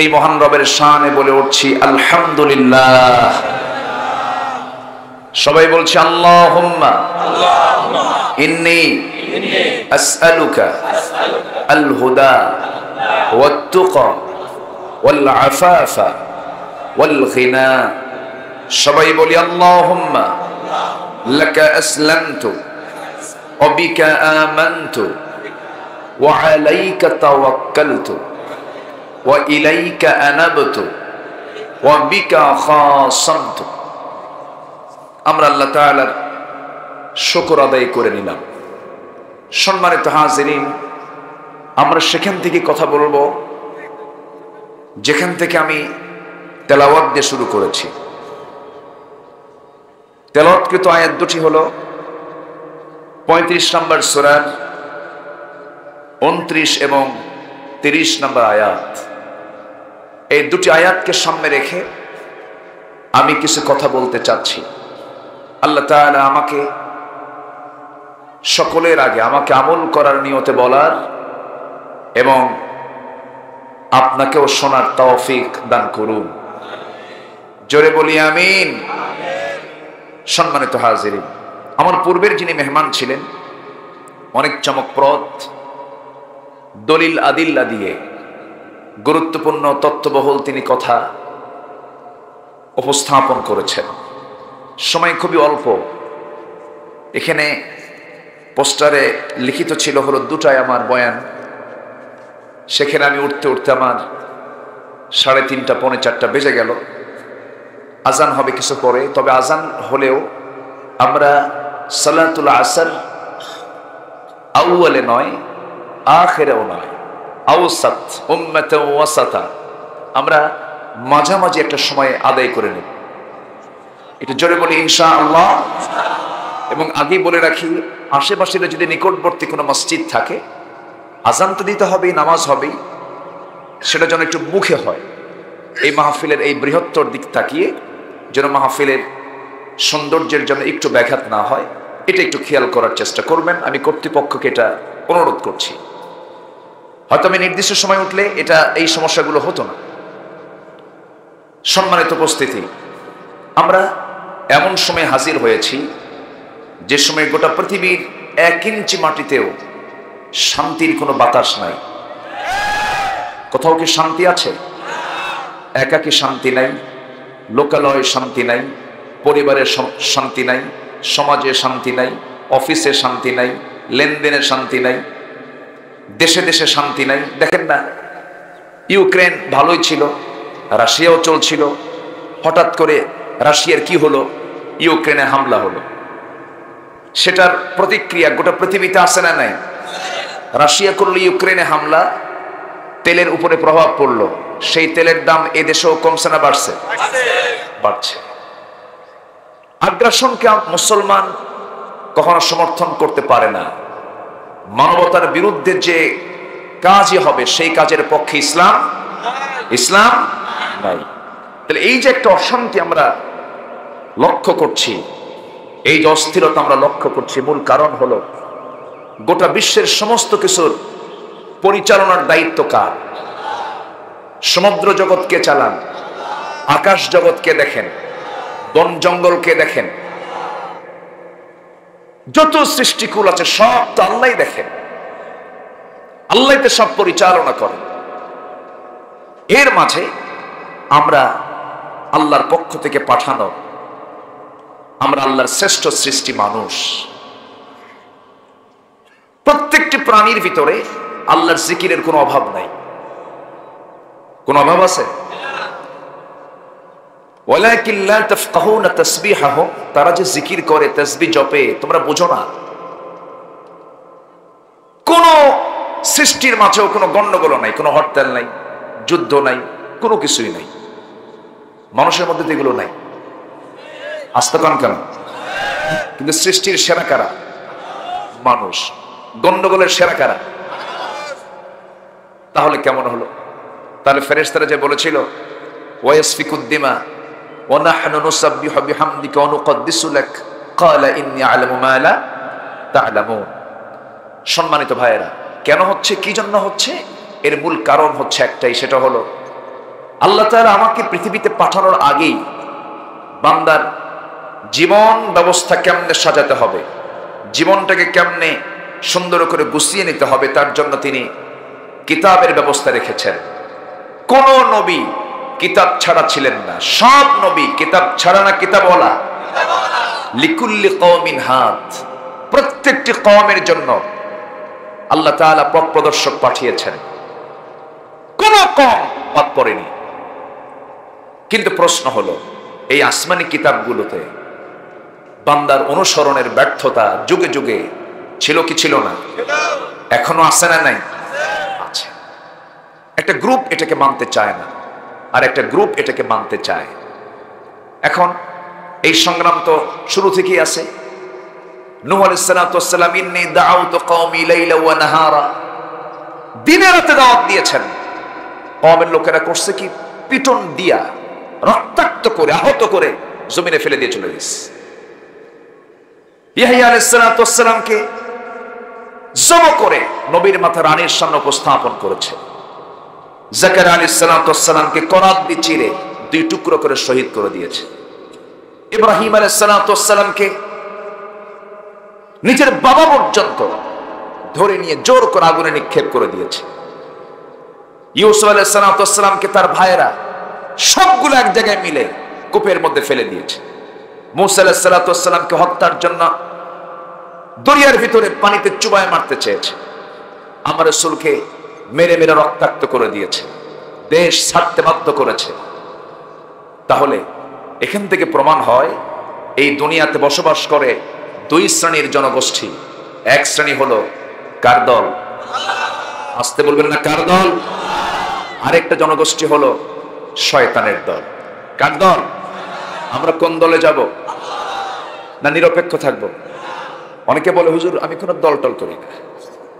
এই মহান রবের শানে বলে উঠছি আলহামদুলিল্লাহ। সবাই বলছি আল্লাহুম্মা ইন্নী আসআলুকা আল হুদা ওয়াত তুকা ওয়াল আফাফা ওয়াল গিনা। সবাই বলি আল্লাহুম্মা লাকা আসলামতু ওয়া বিকা আমানতু ওয়া আলাইকা তাওয়াক্কালতু ওয়া ইলাইকা আনাবতু ওয়া বিকা খাসামতু। আমরা আল্লাহ তাআলার শুকর আদায় করে নিলাম। সম্মানিত হাজিরিন, আমরা সেখান থেকে কথা বলবো যেখান থেকে আমি তেলাওয়াত দিয়ে শুরু করেছি। তেলাওয়াতকৃত আয়াত দুটি হলো 35 নম্বর সূরার 29 এবং 30 নম্বর আয়াত। এই দুটি আয়াতকে সামনে রেখে আমি কিছু কথা বলতে চাচ্ছি। আল্লাহ তাআলা আমাকে সকলের আগে আমাকে আমল করার নিয়তে বলার এবং আপনাকেও শোনার তৌফিক দান করুন। জোরে বলি আমিন। সম্মানিত হাজিরিন, আমার পূর্বের যিনি মেহমান ছিলেন, অনেক চমকপ্রদ দলিল আদিল্লা দিয়ে গুরুত্বপূর্ণ তথ্যবহুল তিনি কথা উপস্থাপন করেছেন। সময় খুবই অল্প। এখানে পোস্টারে লিখিত ছিল হলো 2টায় আমার বয়ান। সেখানে আমি উঠতে উঠতে আমার 3:30 পৌনে 4টা বেজে গেল। আজান হবে কিছু পরে, তবে আজান হলেও আমরা সালাতুল আসর আউয়ালে নয়, আখিরেও নয়, আওসাত উম্মাতাও ওয়াসাতা, আমরা মাঝামাঝি একটা সময় আদায় করে নেব। এটা জোরে বলি ইনশাআল্লাহ। এবং আগেই বলে রাখি, আশেপাশে যদি নিকটবর্তী কোনো মসজিদ থাকে, আজান তো দিতে হবেই, নামাজ হবেই, সেটা যেন একটু মুখে হয়। এই মাহফিলের এই বৃহত্তর দিক তাকিয়ে যেন মাহফিলের সৌন্দর্যের জন্য একটু ব্যাঘাত না হয়, এটা একটু খেয়াল করার চেষ্টা করবেন। আমি কর্তৃপক্ষকে এটা অনুরোধ করছি। হয়তো আমি নির্দিষ্ট সময় উঠলে এটা এই সমস্যাগুলো হতো না। সম্মানিত উপস্থিতি, আমরা এমন সময় হাজির হয়েছি যে সময় গোটা পৃথিবীর 1 ইঞ্চি মাটিতেও শান্তির কোনো বাতাস নাই। কোথাও কি শান্তি আছে? একাকী শান্তি নাই, লোকালয়ে শান্তি নাই, পরিবারের শান্তি নাই, সমাজে শান্তি নাই, অফিসে শান্তি নাই, লেনদেনে শান্তি নাই, দেশে দেশে শান্তি নাই। দেখেন না, ইউক্রেন ভালোই ছিল, রাশিয়াও চলছিল, হঠাৎ করে রাশিয়ার কি হলো? ইউক্রেনে হামলা হলো। সেটার প্রতিক্রিয়া গোটা পৃথিবীতে আসে না নাই? রাশিয়া করলো ইউক্রেনে হামলা, তেলের উপরে প্রভাব পড়লো। সেই তেলের দাম এদেশেও কমছে না বাড়ছে? বাড়ছে। আগ্রাসনকে মুসলমান কখনো সমর্থন করতে পারে না। মানবতার বিরুদ্ধে যে কাজই হবে সেই কাজের পক্ষে ইসলাম নাই। তাহলে এই যে একটা অশান্তি আমরা লক্ষ্য করছি, এই যে অস্থিরতা আমরা লক্ষ্য করছি, মূল কারণ হলো গোটা বিশ্বের সমস্ত কিছুর পরিচালনার দায়িত্ব কার? সমুদ্র জগৎকে চালান, আকাশ জগৎকে দেখেন, বন জঙ্গলকে দেখেন, যত সৃষ্টিকুল আছে সব তো আল্লাহই দেখেন, আল্লাহই তো সব পরিচালনা করেন। এর মাঝে আমরা আল্লাহর পক্ষ থেকে পাঠানো, আমরা আল্লাহর শ্রেষ্ঠ সৃষ্টি মানুষ। প্রত্যেকটি প্রাণীর ভিতরে আল্লাহর জিকিরের কোনো অভাব নাই। কোন অভাব আছে? ওয়ালাকিন লা তাফকাহুনা তাসবিহাহুম, তারা যে জিকির করে, তাসবিহ জপে, তোমরা বুঝো না। কোন সৃষ্টির মাঝেও কোনো গন্ডগোল নাই, কোনো হরতাল নাই, যুদ্ধ নাই, কোনো কিছুই নাই। মানুষের মধ্যে তো এগুলো নাই। আস্তে কান কেন? কিন্তু সৃষ্টির সেরা কারা? মানুষ। গন্ডগোলের সেরা কারা? তাহলে কেমন হলো? তাহলে ফেরেশতারা যে বলেছিল ওয়াসফিকুদ দিমা ওয়া নাহনু নুসাব্বিহু বিহামদিকা ওয়া নুকদ্দিসু লাক ক্বালা ইন্নী আ'লামু মা লা তা'লামুন। সম্মানিত ভাইয়েরা, কেন হচ্ছে, কি জন্য হচ্ছে? এর মূল কারণ হচ্ছে একটাই, সেটা হলো আল্লাহ তাআলা আমাকে পৃথিবীতে পাঠানোর আগেই বান্দার জীবন ব্যবস্থা কেমনে সাজাতে হবে, জীবনটাকে কেমনে সুন্দর করে গুছিয়ে নিতে হবে, তার জন্য তিনি কিতাবের ব্যবস্থা রেখেছেন। কোন নবী কিতাব ছাড়া ছিলেন না, সব নবী কিতাব ছাড়া না কিতাবওয়ালা। লিকুল্লি কওমিন হাদ, প্রত্যেকটি কওমের জন্য আল্লাহ তাআলা পথ প্রদর্শক পাঠিয়েছেন, কোন কওম বাদ পড়েনি। কিন্তু প্রশ্ন হলো, এই আসমানি কিতাবগুলোতে বান্দার অনুসরণের ব্যর্থতা যুগে যুগে ছিল কি ছিল না? এখনো আছে না নাই? আছে। একটা গ্রুপ এটাকে মানতে চায় না, আর একটা গ্রুপ এটাকে মানতে চায়। এখন এই সংগ্রাম তো শুরু থেকেই আছে। নূহ আলাইহিস সালাতু ওয়াস সালাম ইন্নী দাআউতু কওমি লাইলা ওয়া নাহারা, দিনে রাতে দাওয়াত দিয়েছেন। কওমের লোকেরা করছে কি? পিটন দিয়া, রক্তাক্ত করে, আহত করে জমিনে ফেলে দিয়ে চলে গেছে। ইয়াহইয়া আলাইহিস সালাতু ওয়াস সালামকে জব করে নবীর মাথা রানীর সামনে উপস্থাপন করেছে। জাকারিয়া আলাইহিস সালাতু ওয়াস সালামকে করাত দিয়ে চিরে 2 টুকরো করে শহীদ করে দিয়েছে। ইব্রাহিম আলাইহিস সালাতু ওয়াস সালামকে নিজের বাবা পর্যন্ত ধরে নিয়ে জোর করে আগুনে নিক্ষেপ করে দিয়েছে। ইউসুফ আলাইহিস সালাতু ওয়াস সালামকে তার ভাইয়েরা সবগুলো এক জায়গায় মিলে কূপের মধ্যে ফেলে দিয়েছে। মূসা আলাইহিস সালাতু ওয়াস সালামকে হত্যার জন্য দরিয়ার ভিতরে পানিতে চুবায় মারতে চেয়েছে। আমার রাসূলকে মেরে মেরে রক্তাক্ত করে দিয়েছে, দেশ ছাড়তে বাধ্য করেছে। তাহলে এখান থেকে প্রমাণ হয়, এই দুনিয়াতে বসবাস করে 2 শ্রেণীর জনগোষ্ঠী। এক শ্রেণী হলো কার দল? আসতে বলবেন না, কার দল? আরেকটা জনগোষ্ঠী হলো শয়তানের দল। কার দল? আমরা কোন দলে যাব? না নিরপেক্ষ থাকবো? অনেকে বলে, হুজুর আমি কোনো দল টল করি না,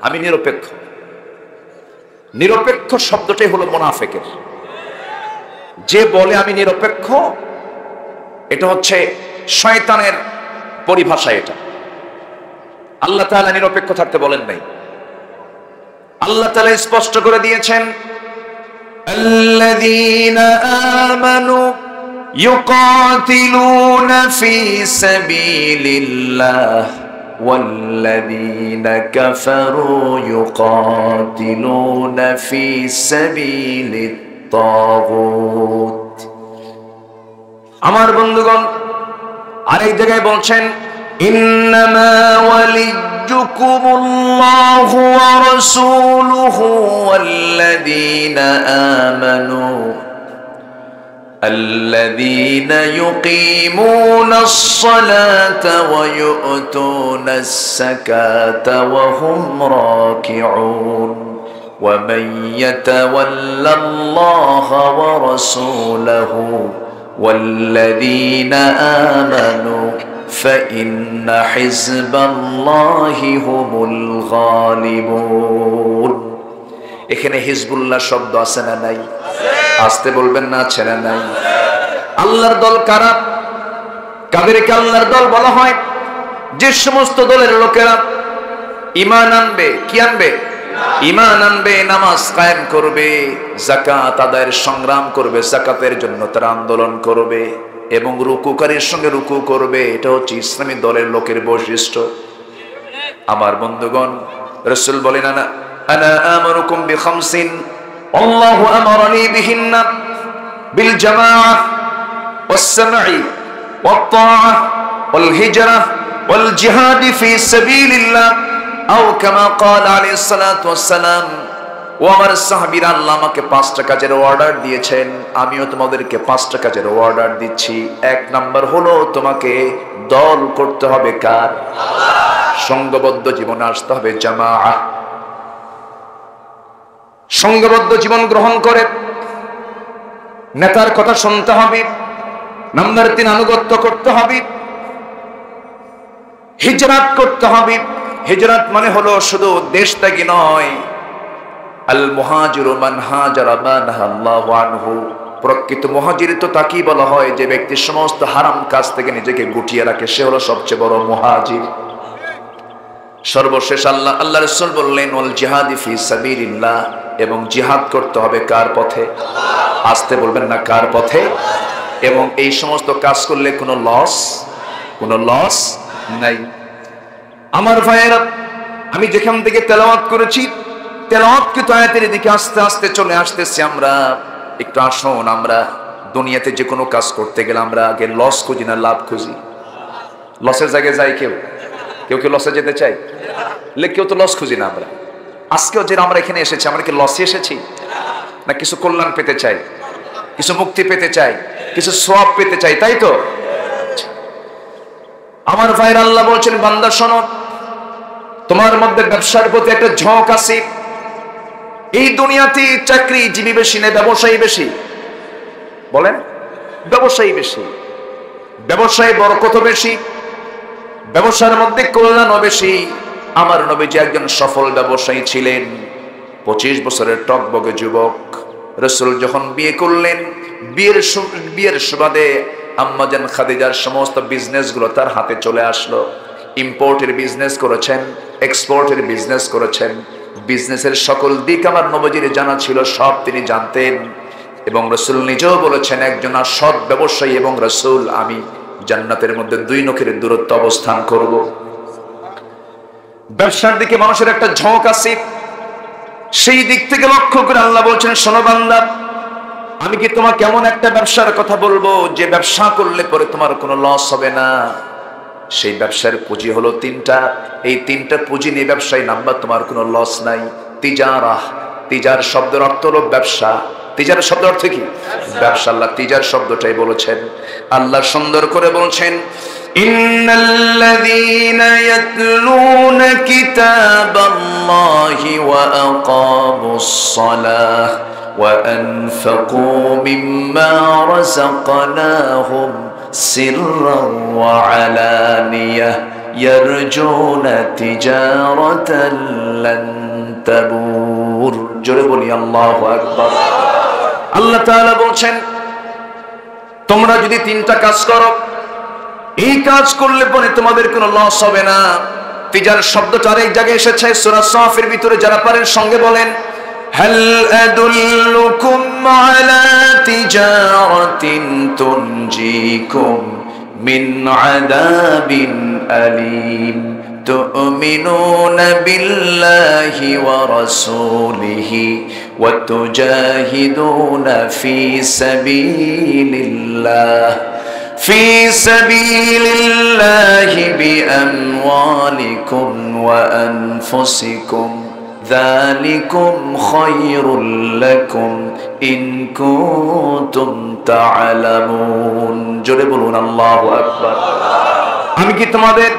আমি নিরপেক্ষ। নিরপেক্ষ শব্দটাই হলো মুনাফিকের। যে বলে আমি নিরপেক্ষ, এটা হচ্ছে শয়তানের পরিভাষা। এটা আল্লাহ তাআলা নিরপেক্ষ থাকতে বলেন নাই। আল্লাহ তাআলা স্পষ্ট করে দিয়েছেন, আল্লাযীনা আমানু ইউকাতিলুনা ফি সাবিলিল্লাহ ওয়াল্লাযীনা কাফারু ইউকাতিলুনা ফি সাবিলিত তাগুত। আমার বন্ধুগণ, আরেক জায়গায় বলছেন, ইন্নামা ওয়ালিয়্যুকুমুল্লাহু ওয়া রাসূলুহু ওয়াল্লাযীনা আমানু আল্লাযীনা ইউকিমুনাস সালাতা ওয়া ইউতুনাস যাকাতা ওয়া হুম রাকিউন ওয়া মান ইয়াতাওয়াল্লাল্লাহা ওয়া রাসূলাহু والذين آمنوا فإن حزب الله هم الغالبون। এখানে হিজবুল্লাহ শব্দ আছে না নাই? আসতে বলবেন না, আছে না নাই? আল্লাহর দল কারা? কাদেরকে আল্লাহর দল বলা হয়? যে সমস্ত দলের লোকেরা ঈমান আনবে। কি আনবে? ঈমান আনবে, নামাজ কায়েম করবে, যাকাত আদায়ের সংগ্রাম করবে, যাকাতের জন্য তারা আন্দোলন করবে এবং রুকুকারীর সঙ্গে রুকু করবে। এটা হচ্ছে ইসলামী দলের লোকের বৈশিষ্ট্য। আমার বন্ধুগণ, রাসূল বলেন, আনা আমারুকুম বিখামসিন আল্লাহু আমারানি বিহিন্না বিল জামাআহ ওয়াস সামঈ ওয়াত তাআহ ওয়াল হিজরা ওয়াল জিহাদ ফি সাবিলিল্লাহ আও কামা ক্বাল আলাইহিস সালাতু ওয়াস সালাম। ও আমার সাহাবীরা, আল্লাহ আমাকে 5টা কাজের অর্ডার দিয়েছেন, আমিও তোমাদেরকে 5টা কাজের অর্ডার দিচ্ছি। 1 নাম্বার হলো, তোমাকে দল করতে হবে কার? সংঘবদ্ধ জীবনে আসতে হবে, জামাআহ। সংঘবদ্ধ জীবন গ্রহণ করে নেতার কথা শুনতে হবে। নাম্বার 3, আনুগত্য করতে হবে, হিজরাত করতে হবে। হিজরাত মানে হলো শুধু দেশ ত্যাগী নয়। আল মুহাজিরু মান হাজারা মা নাহাল্লাহু আনহু। প্রকৃত মুহাজির তো তাকেই বলা হয় যে ব্যক্তি সমস্ত হারাম কাজ থেকে নিজেকে গুটিয়ে রাখে, সে হলো সবচেয়ে বড় মুহাজির। সর্বশেষ আল্লাহ রাসূল বললেন, ওয়াল জিহাদি ফি সাবিলিল্লাহ, এবং জিহাদ করতে হবে কার পথে? আসতে বলবেন না, কার পথে? এবং এই সমস্ত কাজ করলে কোনো লস নাই। আমার ভাইয়েরা, আমি যেখান থেকে তেলাওয়াত করেছি, তেলাওয়াতকৃত আয়াতের দিকে আস্তে আস্তে চলে আসতেছি আমরা। একটু আসুন, আমরা দুনিয়াতে যে কোনো কাজ করতে গেলে আমরা আগে লস খুঁজি না লাভ খুঁজি? লসের জায়গায় যাই কেউ লসে যেতে চাই? কেউ তো লস খুঁজি না আমরা। আজকেও যে আমরা এখানে এসেছি, আমরা কি লসে এসেছি? না কিছু কল্যাণ পেতে চাই, কিছু মুক্তি পেতে চাই, কিছু সওয়াব পেতে চাই, তাই তো? আমার ভাইরা, আল্লাহ বলছেন, বান্দা শোনো, তোমার মধ্যে ব্যবসার প্রতি একটা ঝোঁক আছে। এই দুনিয়াতে চাকরিজীবী বেশি না ব্যবসায়ী বেশি? বলেন, ব্যবসায়ী বেশি। ব্যবসায়ী বরকত বেশি, ব্যবসার মধ্যে কল্যাণও বেশি। আমার নবীজি একজন সফল ব্যবসায়ী ছিলেন। 25 বছরের টকবগে যুবক। রাসূল যখন বিয়ে করলেন, বিয়ের সুবাদে আম্মাজান খাদিজার সমস্ত বিজনেসগুলো তার হাতে চলে আসলো। ইম্পোর্টের বিজনেস করেছেন, এক্সপোর্টের বিজনেস করেছেন। বিজনেসের সকল দিক আমার নবীজির জানা ছিল, সব তিনি জানতেন। এবং রাসূল নিজেও বলেছেন, একজন সৎ ব্যবসায়ী এবং রাসূল, আমি জান্নাতের মধ্যে 2 নখের দূরত্ব অবস্থান করব। ব্যবসার দিকে মানুষের একটা ঝোঁক আছে। সেই দিক থেকে লক্ষ্য করে আল্লাহ বলছেন, শোনো বান্দা, আমি কি তোমাকে এমন একটা ব্যবসার কথা বলবো যে ব্যবসা করলে পরে তোমার কোনো লস হবে না। সেই ব্যবসার পুঁজি হলো 3টা। এই 3টা পুঁজি নিয়ে ব্যবসায় নাম্বার, তোমার কোনো লস নাই। তিজারা, তিজার শব্দের অর্থ হলো ব্যবসা। তিজার শব্দের অর্থ কি? ব্যবসা। আল্লাহ তিজার শব্দটাই বলেছেন। আল্লাহ সুন্দর করে বলছেন, ইন্নাল্লাযীনা ইয়াতলুনা কিতাবাল্লাহি ওয়া আকামুস সালাহ ওয়া আনফাকু মিম্মা রাযাকনাহুম সিররান ওয়া আলানিয়াহ ইয়ারজুনা তিজারাতান লান তাবুর। জোরে বলি আল্লাহু আকবার। আল্লাহ তাআলা বলছেন, তোমরা যদি 3টা কাজ করো, এই কাজ করলে পরে তোমাদের কোনো লস হবে না। তিজার শব্দটা আরেক জায়গায় এসেছে সূরা সাফের ভিতরে। যারা পারেন সঙ্গে বলেন, হাল আদুল্লুকুম আলা তিজারাতিন তুনজিকুম মিন আযাবিন আলীম তু'মিনুনা বিল্লাহি ওয়া রাসূলিহি ওয়া তুজাহিদুনা ফি সাবিলিল্লাহ في سبيل الله بأموالكم وأنفسكم ذلكم خير لكم إن كنتم تعلمون। জোরে বলুন আল্লাহু আকবার। আমি কি তোমাদের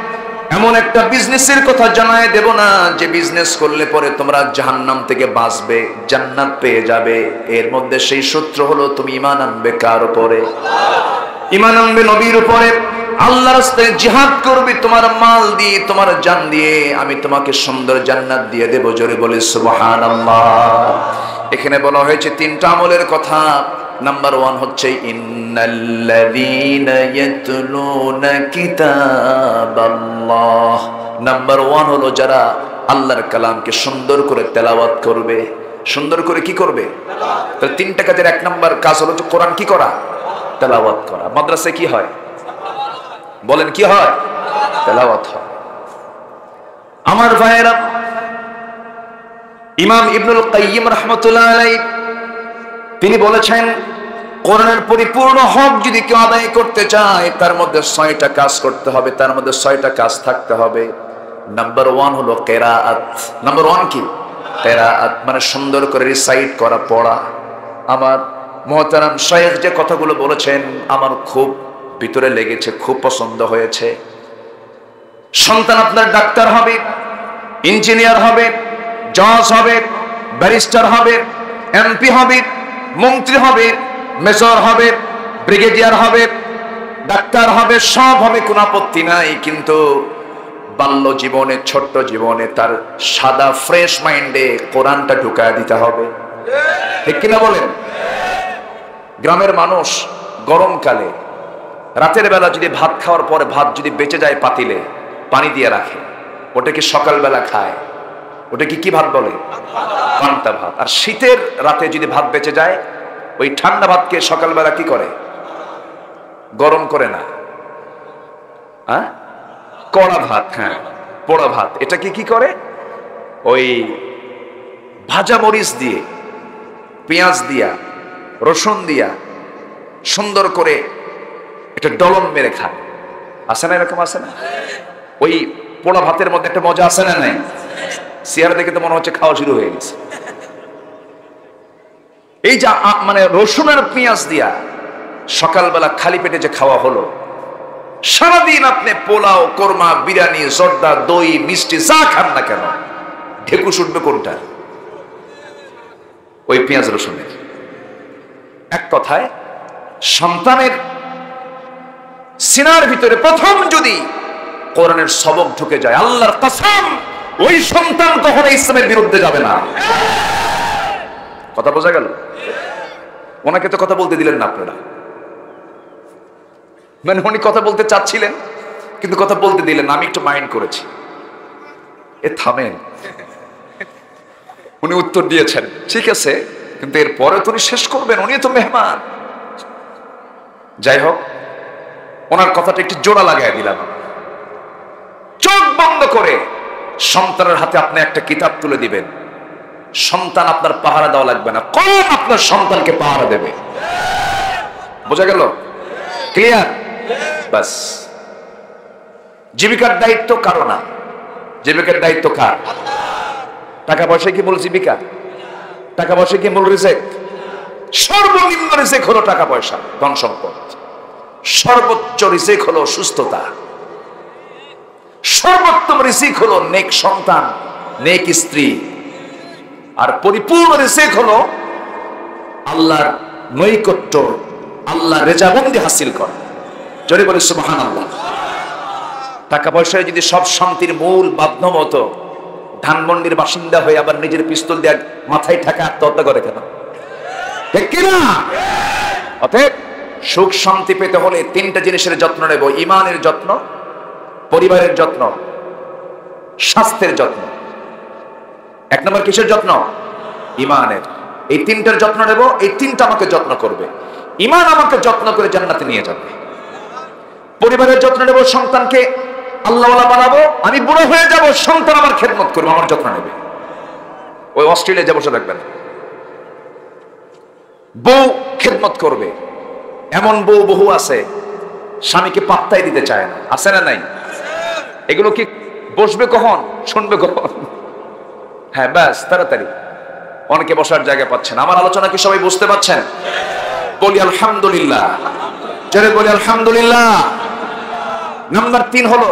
এমন একটা বিজনেসের কথা জানায় দেব না যে বিজনেস করলে পরে তোমরা জাহান্নাম থেকে বাঁচবে, জান্নাত পেয়ে যাবে? এর মধ্যে সেই সূত্র হলো তুমি ঈমান আনবে কার উপরে? ঈমান আনবে নবীর উপরে। আল্লাহর রাস্তায় জিহাদ করবে তোমার মাল দিয়ে, তোমার জান দিয়ে। আমি তোমাকে সুন্দর জান্নাত দিয়ে দেব। জোরে বলে সুবহানাল্লাহ। এখানে বলা হয়েছে 3টা আমলের কথা। নাম্বার 1 হচ্ছে ইন্নাল্লাযীনা ইয়াতলুনা কিতাবাল্লাহ। নাম্বার 1 হলো যারা আল্লাহর কালামকে সুন্দর করে তেলাওয়াত করবে। সুন্দর করে কি করবে? তাহলে 3টা কাজের 1 নাম্বার কাজ হলো কোরআন কি করা? তেলাওয়াত করা। মাদ্রাসায় কি হয়? বলেন কি হয়? তেলাওয়াত হয়। আমার ভাইয়েরা, ইমাম ইবনুল কাইয়িম রাহমাতুল্লাহ আলাইহি তিনি বলেছেন, কোরআনের পরিপূর্ণ হক যদি কেউ আদায় করতে চায়, তার মধ্যে 6টা কাজ করতে হবে, তার মধ্যে 6টা কাজ থাকতে হবে। নাম্বার 1 হলো কিরাআত। নাম্বার 1 কি? কিরাআত, মানে সুন্দর করে রিসাইট করা, পড়া। আমার মুহতারাম শাইখ যে কথাগুলো বলেছেন আমার খুব ভিতরে লেগেছে, খুব পছন্দ হয়েছে। সন্তান আপনার ডাক্তার হবে, ইঞ্জিনিয়ার হবে, জজ হবে, ব্যারিস্টার হবে, এমপি হবে, মন্ত্রী হবে, মেজর হবে, ব্রিগেডিয়ার হবে, ডাক্তার হবে, সব হবে, কোনো আপত্তি নাই। কিন্তু বাল্য জীবনে, ছোট্ট জীবনে তার সাদা ফ্রেশ মাইন্ডে কোরআনটা ঢুকায় দিতে হবে। ঠিক কিনা বলেন? গ্রামের মানুষ গরমকালে রাতের বেলা যদি ভাত খাওয়ার পরে ভাত যদি বেঁচে যায় পাতিলে, পানি দিয়ে রাখে, ওটা কি সকালবেলা খায়? ওটা কি ভাত বলে? পান্তা ভাত। আর শীতের রাতে যদি ভাত বেঁচে যায় ওই ঠান্ডা ভাতকে সকালবেলা কি করে? গরম করে না, হ্যাঁ, কড়া ভাত, হ্যাঁ পোড়া ভাত, এটাকে কি করে? ওই ভাজা মরিচ দিয়ে, পেঁয়াজ দিয়া, রসুন দিয়া সুন্দর করে এটা ডলন মেরে খায়। আছে না এরকম? আছে না? ওই পোড়া ভাতের মধ্যে একটা মজা আছে না নাই? চেহারা দেখে তো মনে হচ্ছে খাওয়া শুরু হয়ে গেছে। এই যে মানে রসুন আর পেঁয়াজ দিয়া সকালবেলা খালি পেটে যে খাওয়া হলো, সারাদিন আপনি পোলাও, কোরমা, বিরিয়ানি, জর্দা, দই, মিষ্টি যা খান না কেন, ঢেকুশ উঠবে কোনটা? ওই পেঁয়াজ রসুনের। এক কথায় সন্তানের সিনার ভিতরে প্রথম যদি কোরআনের সবক ঢুকে যায়, আল্লাহর কসম ওই সন্তান কখনো ইসলামের বিরুদ্ধে যাবে না। কথা বোঝা গেল? ওনাকে তো কথা বলতে দিলেন না আপনারা, মানে উনি কথা বলতে চাচ্ছিলেন কিন্তু কথা বলতে দিলেন না। আমি একটু মাইন্ড করেছি, এ থামেন। উনি উত্তর দিয়েছেন, ঠিক আছে, কিন্তু এরপরে তো উনি শেষ করবেন, উনি তো মেহমান। যাই হোক, ওনার কথাটা একটু জোড়া লাগাই দিলাম। চোখ বন্ধ করে সন্তানের হাতে আপনি একটা কিতাব তুলে দিবেন, সন্তান আপনার পাহারা দেওয়া লাগবে না, কোন আপনার সন্তানকে পাহারা দেবে। বোঝা গেল? ক্লিয়ার? বাস। জীবিকার দায়িত্ব কারো না, জীবিকার দায়িত্ব কার? টাকা পয়সা কি মূল জীবিকা? টাকা পয়সা কি মূল রিজেক? সর্বনিম্ন রিজেক হলো টাকা পয়সা, ধন সম্পদ। সর্বোচ্চ রিজেক হলো সুস্থতা। সর্বোত্তম রিজিক হলো নেক সন্তান, নেক স্ত্রী। আর পরিপূর্ণ রিজিক হলো আল্লাহর নৈকট্য, আল্লাহ রেজাবন্দি হাসিল করা। জোরে বলে সুবহানাল্লাহ। টাকা পয়সায় যদি সব শান্তির মূল বাধ্য মতো ধানমন্ডির বাসিন্দা হয়ে আবার নিজের পিস্তল দিয়ে মাথায় ঠাকা আত্মহত্যা করে কেন? ঠিক কিনা? অতএব সুখ শান্তি পেতে হলে তিনটা জিনিসের যত্ন নেব: ঈমানের যত্ন, পরিবারের যত্ন, স্বাস্থ্যের যত্ন। এক নম্বর কিসের যত্ন? ঈমানের। এই তিনটার যত্ন নেব, এই তিনটা আমাকে যত্ন করবে। ঈমান আমাকে যত্ন করে জান্নাতে নিয়ে যাবে। পরিবারের যত্ন নেব, সন্তানকে আল্লাহওয়ালা বানাবো, আমি বুড়ো হয়ে যাব, সন্তান আমার খেদমত করবে, আমার যত্ন নেবে। ওই অস্ট্রেলিয়া যা বসে থাকবেন, বউ খেদমত করবে। এমন বউ বহু আছে স্বামীকে পাত্তাই দিতে চায় না, আছে না নাই? এগুলো কি বসবে কখন, শুনবে কখন? হ্যাঁ ব্যাস, তাড়াতাড়ি। অনেকে বসার জায়গা পাচ্ছেন। আমার আলোচনা কি সবাই বুঝতে পারছেন? বলি আলহামদুলিল্লাহ, জোরে বলি আলহামদুলিল্লাহ। নাম্বার 3 হলো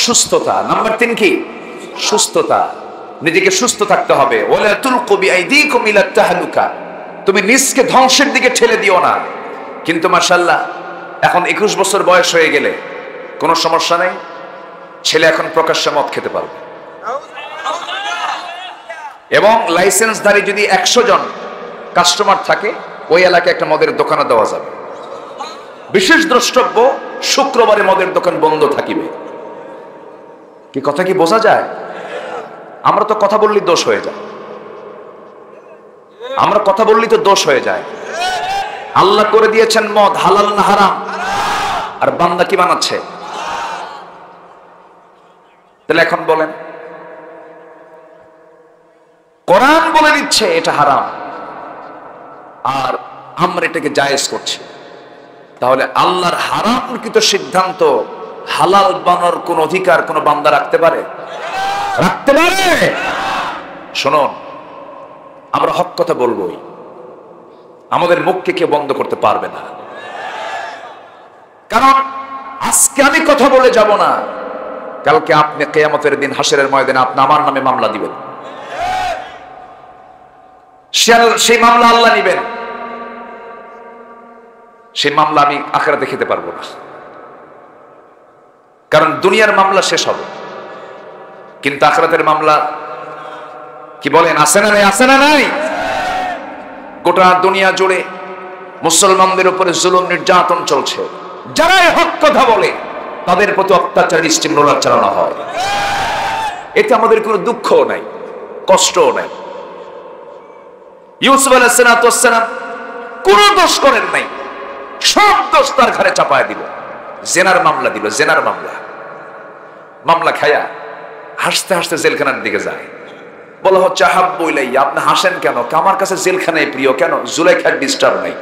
সুস্থতা। নাম্বার 3 কি? সুস্থতা। নিজেকে সুস্থ থাকতে হবে। ওয়ালা তুলকু বিআইদিকুম ইলা তাহলুকা, তুমি নিজকে ধ্বংসের দিকে ঠেলে দিও না। কিন্তু মাশাআল্লাহ, এখন 21 বছর বয়স হয়ে গেলে কোনো সমস্যা নেই, ছেলে এখন প্রকাশ্যে মদ খেতে পারবে। এবং লাইসেন্সধারী যদি 100 জন কাস্টমার থাকে, ওই এলাকায় একটা মদের দোকানে দেওয়া যাবে। বিশেষ দ্রষ্টব্য, শুক্রবারে মদের দোকান বন্ধ থাকিবে। কি কথা কি বোঝা যায়? আমরা তো কথা বললেই দোষ হয়ে যায়, আমরা কথা বললেই তো দোষ হয়ে যায়। আল্লাহ করে দিয়েছেন মদ হালাল না হারাম, আর বান্দা কি বানাচ্ছে? তাহলে এখন বলেন, কোরআন বলে দিচ্ছে এটা হারাম, আর আমরা এটাকে জায়েজ করছি। তাহলে আল্লাহর হারামকৃত সিদ্ধান্ত হালাল বানানোর কোন অধিকার কোন বান্দা রাখতে পারে? রাখতে পারে? শুনুন, আমরা হক কথা বলবোই, আমাদের মুখকে কেউ বন্ধ করতে পারবে না। কারণ আজকে আমি কথা বলে যাব না, কালকে আপনি কিয়ামতের দিন হাসরের ময়দানে আপনি আমার নামে মামলা দিবেন। সেই মামলা আল্লাহ নিবেন, সেই মামলা আমি আখিরাতে খেতে পারবো না। কারণ দুনিয়ার মামলা শেষ হবে, কিন্তু আখিরাতের মামলা কি বলেন আছে না নাই? আছে না নাই? গোটা দুনিয়া জুড়ে মুসলমানদের উপরে জুলুম নির্যাতন চলছে। যারা হক কথা বলে তাদের প্রতি অত্যাচারের স্টিমরোলার চালানো হয়। এতে আমাদের কোনো দুঃখও নাই, কষ্টও নাই। ইউসুফ আলাইহিস সালাম কোনো দোষ করেন নাই, সব দোষ তার ঘাড়ে চাপায় দিল। জেনার মামলা দিল, জেনার মামলা খায়া হাসতে হাসতে জেলখানার দিকে যায়। বলা হচ্ছে আহাব্বু ইলাইয়া, আপনি হাসেন কেন? আমার কাছে জেলখানায় প্রিয়। কেন? জুলাইখার ডিস্টার্ব নাই।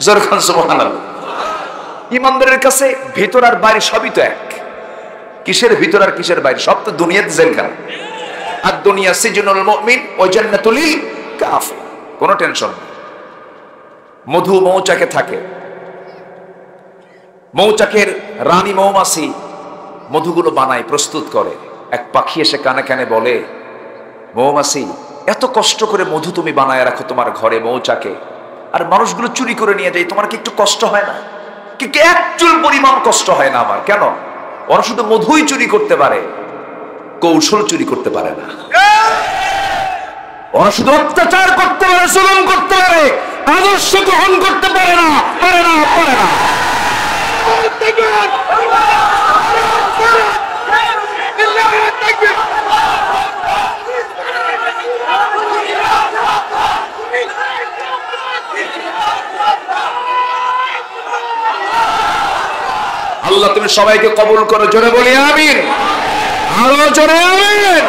জোরে খান সুবহানাল্লাহ। ইমানদারের কাছে ভিতর আর বাইরে সবই তো এক। কিসের ভিতর আর কিসের বাইরে? সব তো দুনিয়াতে জেলখানা। আর দুনিয়া সিজনুল মুমিন ওয়া জান্নাতুল কাফির। কোনো টেনশন নেই। মধু মৌচাকে থাকে, মৌচাকের রানী মৌমাছি মধুগুলো বানায়, প্রস্তুত করে। এক পাখি এসে কানে কানে বলে, মৌমাছি এত কষ্ট করে মধু তুমি বানায় রাখো তোমার ঘরে মৌচাকে, আর মানুষগুলো চুরি করে নিয়ে যায়, তোমার কি একটু কষ্ট হয় না? কি একচুল পরিমাণ কষ্ট হয় না আমার? কেন? ওরা শুধু মধুই চুরি করতে পারে, কৌশল চুরি করতে পারে না। ওরা শুধু অত্যাচার করতে পারে, জুলুম করতে পারে, আদর্শ গ্রহণ করতে পারে না। আল্লাহ তুমি সবাইকে কবুল করো, জোরে বলি আমিন, আরো জোরে আমিন।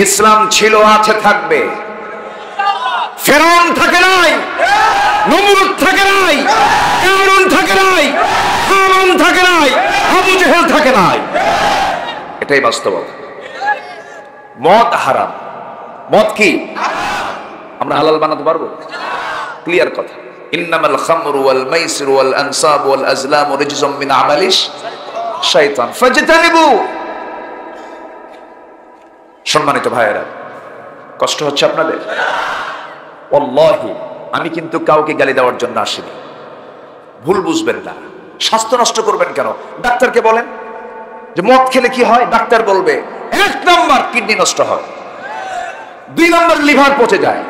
ইসলাম ছিল, আছে, থাকবে। ফেরাউন থাকে নাই, নমরুদ থাকে নাই, কারুন থাকে নাই, হামান থাকে নাই, আবু জেহেল থাকে নাই। এটাই বাস্তবতা। মদ হারাম। মদ কি আমরা হালাল বানাতে পারবো? ক্লিয়ার কথা। ইন্নামাল খামরু ওয়াল মাইসিরু ওয়াল আনসাবু ওয়াল আজলামু রিজসুম মিন আমালিশ শাইতান ফাজতানিবু। সম্মানিত ভাইয়েরা, কষ্ট হচ্ছে আপনাদের? ওয়াল্লাহি আমি কিন্তু কাউকে গালি দেওয়ার জন্য আসিনি। ভুল বুঝবেন না। স্বাস্থ্য নষ্ট করবেন কেন? ডাক্তারকে বলেন যে মদ খেলে কি হয়, ডাক্তার বলবে 1 নম্বর কিডনি নষ্ট হয়, 2 নম্বর লিভার পচে যায়।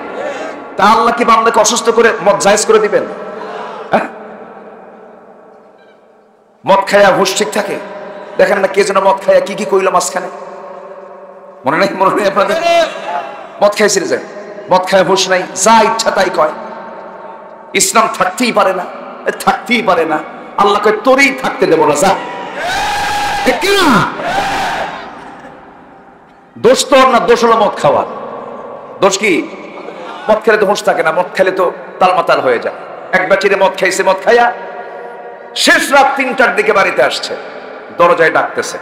তা আল্লাহ কি বান্দাকে অসুস্থ করে মদ জায়েজ করে দিবেন? মদ খায়া হুঁশ ঠিক থাকে? দেখেন না কে যেন মদ খায়া কি কি কইল মাঝখানে, মনে নেই আপনাদের? মদ খাইছিল যে, মদ খায় হুঁশ নাই, যা ইচ্ছা তাই কয়। ইসলাম থাকতেই পারে না, থাকতেই পারে না। আল্লাহ কয় তোরই থাকতে দেব না, যা। দোষ তোর না, দোষ হলো মদ খাওয়া। দোষ কি? মদ খেলে তো হুঁশ থাকে না, মদ খেলে তো তালমাতাল হয়ে যায়। এক বাচিরে মদ খাইছে, মদ খাইয়া শেষ রাত 3টার দিকে বাড়িতে আসছে, দরজায় ডাকতেছে।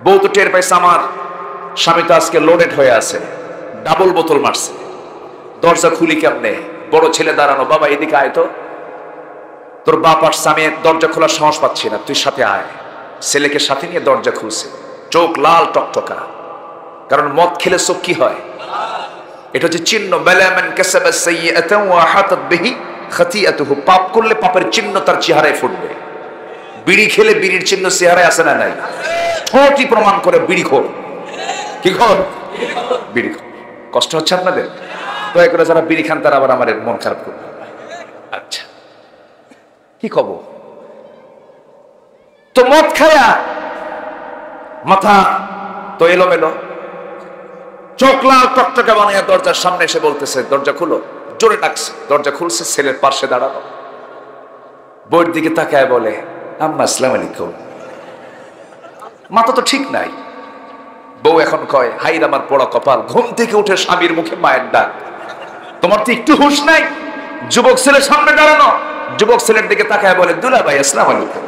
বউ তো টের পাইছে আমার স্বামী তো আজকে লোডেড হয়ে আছে, ডাবল বোতল মারছে। দরজা খুলি কেমনে? বড় ছেলে দাঁড়ানো, বাবা এদিকে আয় তো, তোর বাপ আসছে, আমি দরজা খোলার সাহস পাচ্ছি না, তুই সাথে আয়। ছেলেকে সাথে নিয়ে দরজা খুলছে, চোখ লাল টকটকা, কারণ মদ খেলে চোখ কি হয়? এটা হচ্ছে চিহ্ন। বালামান কাসাবা সাইয়্যাতান ওয়া হাতাত বিহি খাতিআতুহু। পাপ করলে পাপের চিহ্ন তার চেহারায় ফুটবে। বিড়ি খেলে বিড়ির চিহ্ন চেহারায় আসে না? নাই। ঠোঁটই প্রমাণ করে বিড়িখোর। কি খোর? বিড়িখোর। কষ্ট হচ্ছে আপনাদের? দয়া করে যারা বিড়ি খান তারা আবার আমার মন খারাপ করবে। আচ্ছা, কি কব? তো মদ খায়া মাথা তো এলোমেলো, চোখ লাল টকটকে বানিয়ে দরজার সামনে এসে বলতেছে দরজা খুলো। জোরে ডাকছে, দরজা খুলছে, ছেলের পাশে দাঁড়ানো। বউয়ের দিকে তাকায় বলে, আম্মা আসসালামু আলাইকুম। মাথা তো ঠিক নাই। বউ এখন কয়, হাইর আমার পোড়া কপাল, ঘুম থেকে উঠে স্বামীর মুখে মায়ের ডাক। তোমার তো একটু হুঁশ নাই? যুবক ছেলের সামনে দাঁড়ানো, যুবক ছেলের দিকে তাকায় বলে, দুলা ভাই আসসালামু আলাইকুম।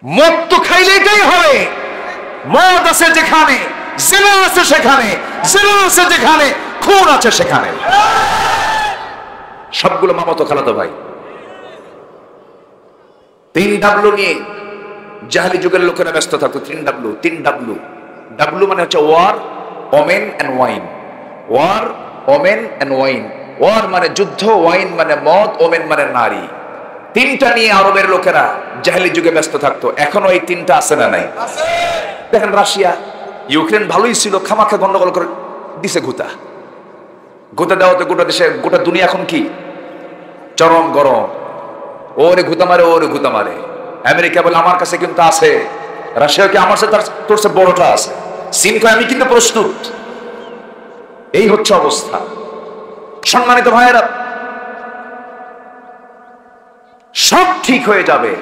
মদ তো খাইলে এটাই হবে। মদ আছে যেখানে, জিনা আছে সেখানে, জিনা আছে যেখানে, খুন আছে সেখানে। সবগুলো মামাতো খালাতো ভাই। 3W নিয়ে জাহেলি যুগের লোকেরা ব্যস্ত থাকতো। 3W মানে হচ্ছে war, women and wine. War, women and wine. War মানে যুদ্ধ, ওয়াইন মানে মদ, ওমেন মানে নারী। 3টা নিয়ে আরবের লোকেরা জাহেলি যুগে ব্যস্ত থাকতো। এখনো এই 3টা আছে না নাই? দেখেন রাশিয়া ইউক্রেন ভালোই ছিল, খামাখা গন্ডগোল করে দিছে ঘুতা। ঘুতা দেওয়াতে গোটা দেশে, গোটা দুনিয়া এখন কি চরম গরম। ওরে ঘুতা মারে, ওরে ঘুতা মারে। আমেরিকা বলে আমার কাছে কিন্তু আছে, রাশিয়া কি আমার সাথে তোর বড়টা আছে। চীন কয় আমি কিন্তু প্রস্তুত। এই হচ্ছে অবস্থা। সম্মানিত ভাইয়েরা, সব ঠিক হয়ে যাবে,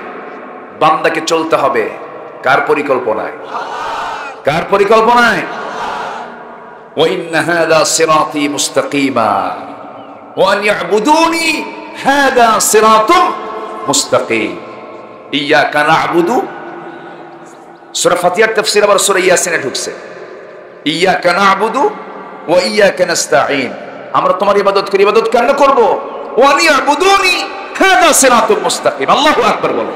বান্দাকে চলতে হবে কার পরিকল্পনায়? কার পরিকল্পনায়? ওয়া ইন্না হাযা সিরাতী মুস্তাকিমা ওয়া আন ইয়াবুদুনি হাযা সিরাতুম মুস্তাকিম। ইয়াকা না'বুদু, সূরা ফাতিহার তাফসীর আবার সূরা ইয়াসিনে ঢুকছে। ইয়াকা না'বুদু ওয়া ইয়াকা নাস্তাঈন, আমরা তোমার ইবাদত করি, ইবাদত কেন করব? ওয়া আন ইয়াবুদুনি হাযা সিরাতুম মুস্তাকিম। আল্লাহু আকবার বলো।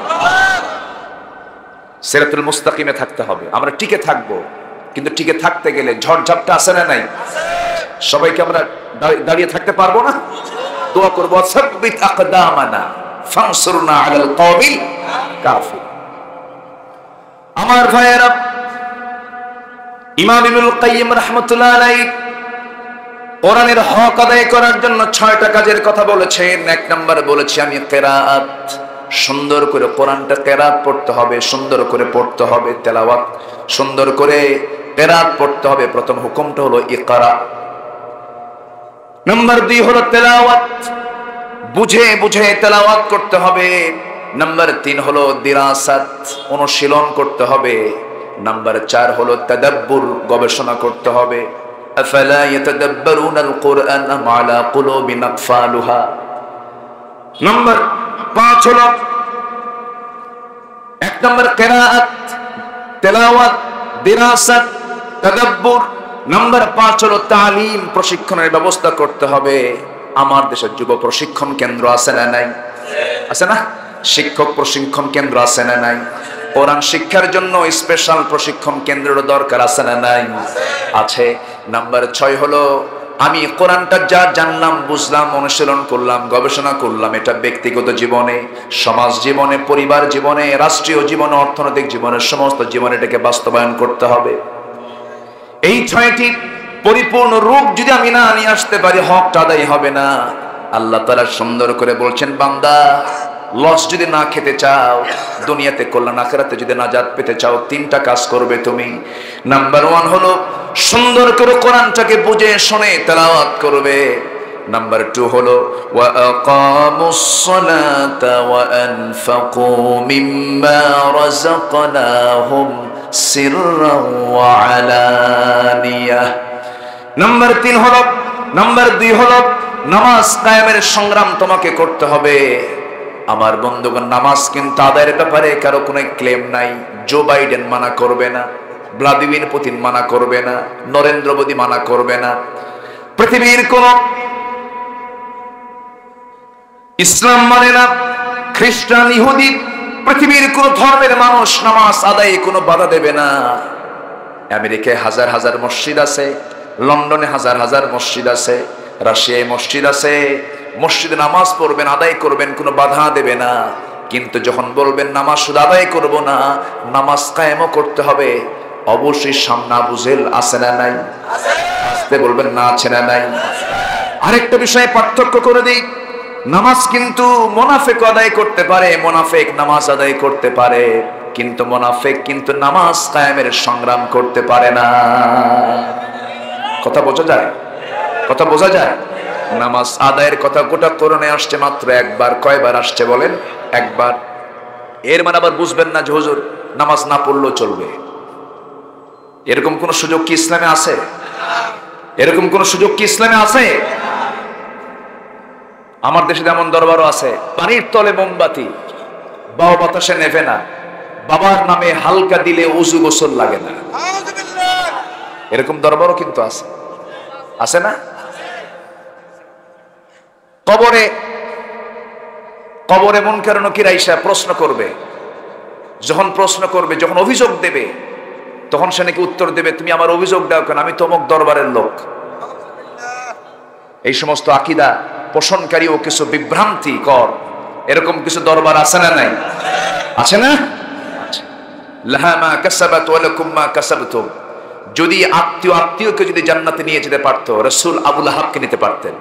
সিরাতুল মুস্তাকিমে থাকতে হবে, আমরা টিকে থাকবো। কিন্তু টিকে থাকতে গেলে ঝড়ঝাপটা আছে না নাই? সবাইকে আমরা দাঁড়িয়ে থাকতে পারবো না। দোয়া করবো, সাব্বিত আকদামানা ফানসুরনা আলাল কওমিল কাফির। আমার ভাইয়েরা, ইমাম ইবনুল কাইয়্যিম রাহমাতুল্লাহ আলাইহি কোরআনের হক আদায় করার জন্য 6টা কাজের কথা বলেছেন। 1 নম্বরে বলেছি আমি কিরাআত, সুন্দর করে কোরআনটা কিরাআত পড়তে হবে, সুন্দর করে পড়তে হবে, তেলাওয়াত সুন্দর করে কিরাআত পড়তে হবে। প্রথম হুকুমটা হলো ইকরা। নাম্বার 2 হলো তেলাওয়াত, বুঝে বুঝে তেলাওয়াত করতে হবে। নাম্বার 3 হলো দিরাসাত, অনুশীলন করতে হবে। নাম্বার 4 হলো তাদাব্বুর, গবেষণা করতে হবে। আফালা ইয়াতাদাব্বারুনাল কুরআন আম আলা কুলুবিন আকফালুহা। নাম্বার 5 হলো 1 নম্বর কিরাআত, তেলাওয়াত, দিরাসাত, তাদাব্বুর। নাম্বার 5 হলো তালিম, প্রশিক্ষণের ব্যবস্থা করতে হবে। আমার দেশের যুব প্রশিক্ষণ কেন্দ্র আছে না নাই? আছে না? শিক্ষক প্রশিক্ষণ কেন্দ্র আছে না নাই? কোরআন শিক্ষার জন্য স্পেশাল প্রশিক্ষণ কেন্দ্রের দরকার আছে না নাই? আছে। নাম্বার 6 হলো আমি কোরআনটা যা জানলাম, বুঝলাম, অনুশীলন করলাম, গবেষণা করলাম, এটা ব্যক্তিগত জীবনে, সমাজ জীবনে, পরিবার জীবনে, রাষ্ট্রীয় জীবনে, অর্থনৈতিক জীবনে, সমস্ত জীবনে এটাকে বাস্তবায়ন করতে হবে। এই 6টি পরিপূর্ণ রূপ যদি আমি না নিয়ে আসতে পারি, হকটা আদায় হবে না। আল্লাহ তাআলা সুন্দর করে বলছেন, বান্দা লস যদি না খেতে চাও, দুনিয়াতে কল্যাণ, আখিরাতে যদি নাজাত পেতে চাও, 3টা কাজ করবে তুমি। নাম্বার 1 হলো সুন্দর করে কোরআনটাকে বুঝে শুনে তেলাওয়াত করবে। নাম্বার 2 হলো ওয়া আকামুস সালাতা ওয়া আনফাকু মিম্মা রাযাকনাহুম সিররান ওয়া আলানিয়াহ। নাম্বার 2 হলো নামাজ কায়েমের সংগ্রাম তোমাকে করতে হবে। আমার বন্ধুগণ, নামাজ কিন্তু আদায়ের ব্যাপারে কারো কোনো ক্লেম নাই। জো বাইডেন মানা করবে না, ভ্লাদিমির পুতিন মানা করবে না, নরেন্দ্র মোদী মানা করবে না, পৃথিবীর কোন ইসলাম মানে না, খ্রিস্টান, ইহুদি, পৃথিবীর কোন ধর্মের মানুষ নামাজ আদায়ে কোনো বাধা দেবে না। আমেরিকায় হাজার হাজার মসজিদ আছে, লন্ডনে হাজার হাজার মসজিদ আছে, রাশিয়ায় মসজিদ আছে। মসজিদে নামাজ পড়বেন, আদায় করবেন, কোনো বাধা দেবে না। কিন্তু যখন বলবেন নামাজ শুধু আদায় করব না, নামাজ কায়েমও করতে হবে, অবশ্যই সামনে আবু জেহেল আছে না নাই? আসতে বলবেন না, আছে না নাই? আরেকটা বিষয়ে পার্থক্য করে দিই, নামাজ কিন্তু মুনাফিক আদায় করতে পারে, মুনাফিক নামাজ আদায় করতে পারে, কিন্তু মুনাফিক কিন্তু নামাজ কায়েমের সংগ্রাম করতে পারে না। কথা বোঝা যায়? কথা বোঝা যায়? নামাজ আদায়ের কথা গোটা কোরআনে আসছে মাত্র একবার। কয়বার আসছে বলেন? একবার। এর মানে আবার বুঝবেন না যে হুজুর নামাজ না পড়লেও চলবে, এরকম কোন সুযোগ কি ইসলামে আছে? এরকম কোন সুযোগ কি ইসলামে আছে? আমার দেশে এমন দরবারও আছে, পানির তলে মোমবাতি, বাবা বাতাসে নেভে না, বাবার নামে হালকা দিলে ওযু গোসল লাগে না। এরকম দরবারও কিন্তু আছে, আছে না? কবরে মুনকার নাকির আইসা প্রশ্ন করবে, যখন প্রশ্ন করবে, যখন অভিযোগ দেবে, তখন সে নাকি উত্তর দেবে, তুমি আমার অভিযোগ দাও কেন, আমি তমক দরবারের লোক। এই সমস্ত আকীদা পোষণকারী ও কিছু বিভ্রান্তিকর এরকম কিছু দরবার আছে না নাই? আছে না? লাহা মা কাসাবাত ওয়া লাকুম মা কাসাবতুম। যদি আত্মীয়কে যদি জান্নাতে নিয়ে যেতে পারতো, রাসূল আবু লাহাবকে নিতে পারতেন,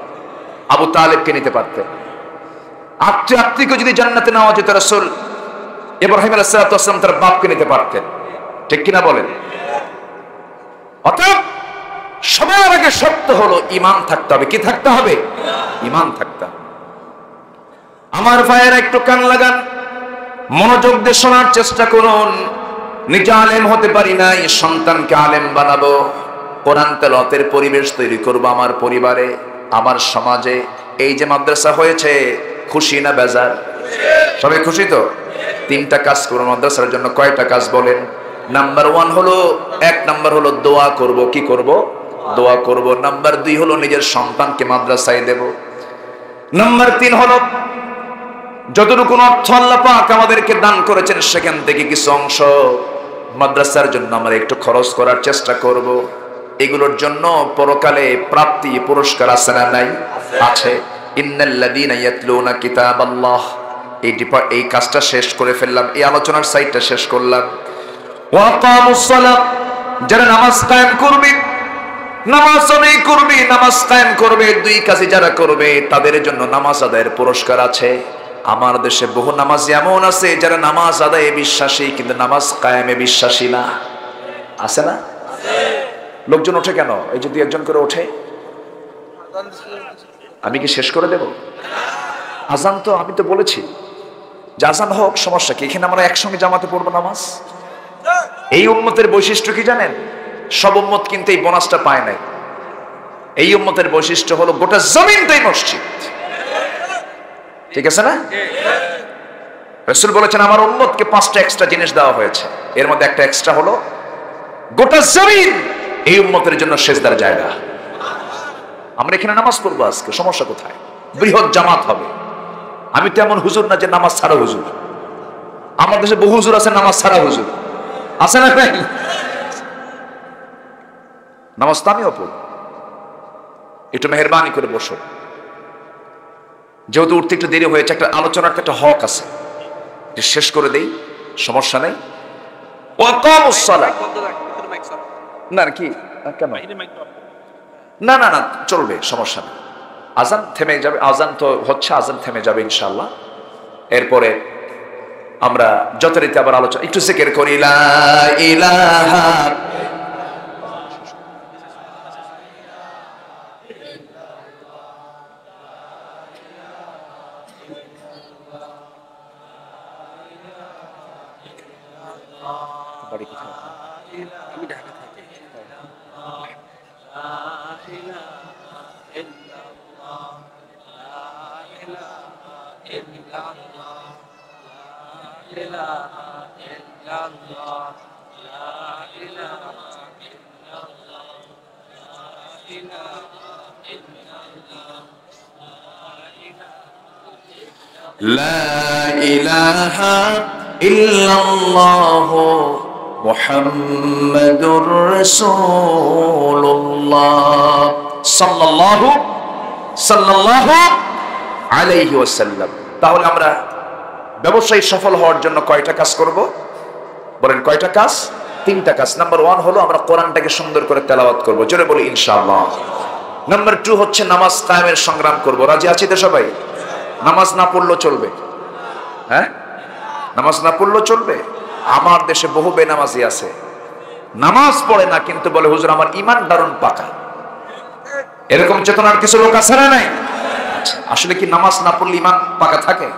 আবু তালেবকে নিতে পারতেন। আত্মীয়কে যদি জান্নাতে নেওয়া যেত, রাসূল ইব্রাহিম আলাইহিস সালাতু ওয়াস সালাম তার বাপকে নিতে পারতেন। ঠিক কিনা বলেন? অতএব সবার আগে শর্ত হলো ঈমান থাকতে হবে। কি থাকতে হবে? ঈমান থাকতে হবে। আমার ভাইয়েরা একটু কান লাগান, মনোযোগ দিয়ে শোনার চেষ্টা করুন। নিজে আলেম হতে পারি নাই, সন্তানকে আলেম বানাবো, কোরআন তেলাওয়াতের পরিবেশ তৈরি করব আমার পরিবারে, আমার সমাজে। এই যে মাদ্রাসা হয়েছে, খুশি না বেজার? সবাই খুশি তো? তিনটা কাজ করব মাদ্রাসার জন্য। কয়টা কাজ বলেন? নাম্বার 1 হলো, 1 নাম্বার হলো দোয়া করব। কি করব? দোয়া করব। নাম্বার 2 হলো নিজের সন্তানকে মাদ্রাসায় দেব। নাম্বার 3 হলো যতটুকু অর্থ আল্লাহ পাক আমাদেরকে দান করেছেন সেখান থেকে কিছু অংশ মাদ্রাসার জন্য আমরা একটু খরচ করার চেষ্টা করব। এগুলোর জন্য পরকালে প্রাপ্তি পুরস্কার আছে না নাই? আছে। ইন্নাল্লাযীনা ইয়াতলুনা কিতাবাল্লাহ, এই কাজটা শেষ করে ফেললাম, এই আলোচনার সাইডটা শেষ করলাম। ওয়া আকামুস সালাত, যারা নামাজ কায়েম করবে, নামাজ আদায় করবে, নামাজ কায়েম করবে, দুই কাজই যারা করবে তাদের জন্য নামাজ আদায়ের পুরস্কার আছে। আমার দেশে বহু নামাজি এমন আছে যারা নামাজ আদায়ে বিশ্বাসী কিন্তু নামাজ কায়েমে বিশ্বাসী না। আছে না? লোকজন ওঠে কেন? এই যদি একজন করে ওঠে, আমি কি শেষ করে দেব? আজান তো আমি তো বলেছি যে আজান হোক, সমস্যা কি? এখানে আমরা একসঙ্গে জামাতে পড়বো নামাজ। এই উম্মতের বৈশিষ্ট্য কি জানেন? সব উম্মত কিন্তু এই বোনাসটা পায় নাই। এই উম্মতের বৈশিষ্ট্য হলো গোটা জমিনটাই মসজিদ। ঠিক আছে না? রাসূল বলেছেন আমার উম্মতকে 5টা এক্সট্রা জিনিস দেওয়া হয়েছে, এর মধ্যে একটা এক্সট্রা হলো গোটা জমিন এই উম্মতের জন্য সেজদার জায়গা। আমরা এখানে নামাজ পড়বো আজকে, সমস্যা কোথায়? বৃহৎ জামাত হবে। আমি তো এমন হুজুর না যে নামাজ ছাড়া হুজুর। আমার দেশে বহু হুজুর আছে নামাজ ছাড়া হুজুর, আছে না? নামাজ তো আমিও পড়ব। একটু মেহেরবানি করে বসো, যেহেতু উঠতে একটু দেরি হয়েছে, একটা আলোচনার একটা হক আছে, যে শেষ করে দেই, সমস্যা নেই। ওয়াকামুস সালাত, না কি কেন? না না না চলবে, সমস্যা নেই। আজান থেমে যাবে, আজান তো হচ্ছে, আজান থেমে যাবে ইনশাআল্লাহ। এরপরে আমরা যথারীতি আবার আলোচনা, একটু জিকির করি লা ইলাহা আমি ঢাকা থাকি। লা ইলাহা ইল্লাল্লাহু মুহাম্মাদুর রাসূলুল্লাহ সাল্লাল্লাহু আলাইহি ওয়াসাল্লাম। তাহলে আমরা ব্যবসায়ী সফল হওয়ার জন্য কয়টা কাজ করব? বলেন কয়টা কাজ? 3টা কাজ। নাম্বার 1 হলো আমরা কোরআনটাকে সুন্দর করে তেলাওয়াত করব, জোরে বলি ইনশাআল্লাহ। নাম্বার 2 হচ্ছে নামাজ কায়েমের সংগ্রাম করব। রাজি আছি তো সবাই? নামাজ না পড়লেও চলবে, হ্যাঁ? নামাজ না পড়লেও চলবে। আমার দেশে বহু বেনামাজি আছে, নামাজ পড়ে না কিন্তু বলে হুজুর আমার ঈমান দারুণ পাকা। এরকম চেতনার কিছু লোক আছে না নাই? আসলে কি নামাজ না পড়লে ঈমান পাকা থাকে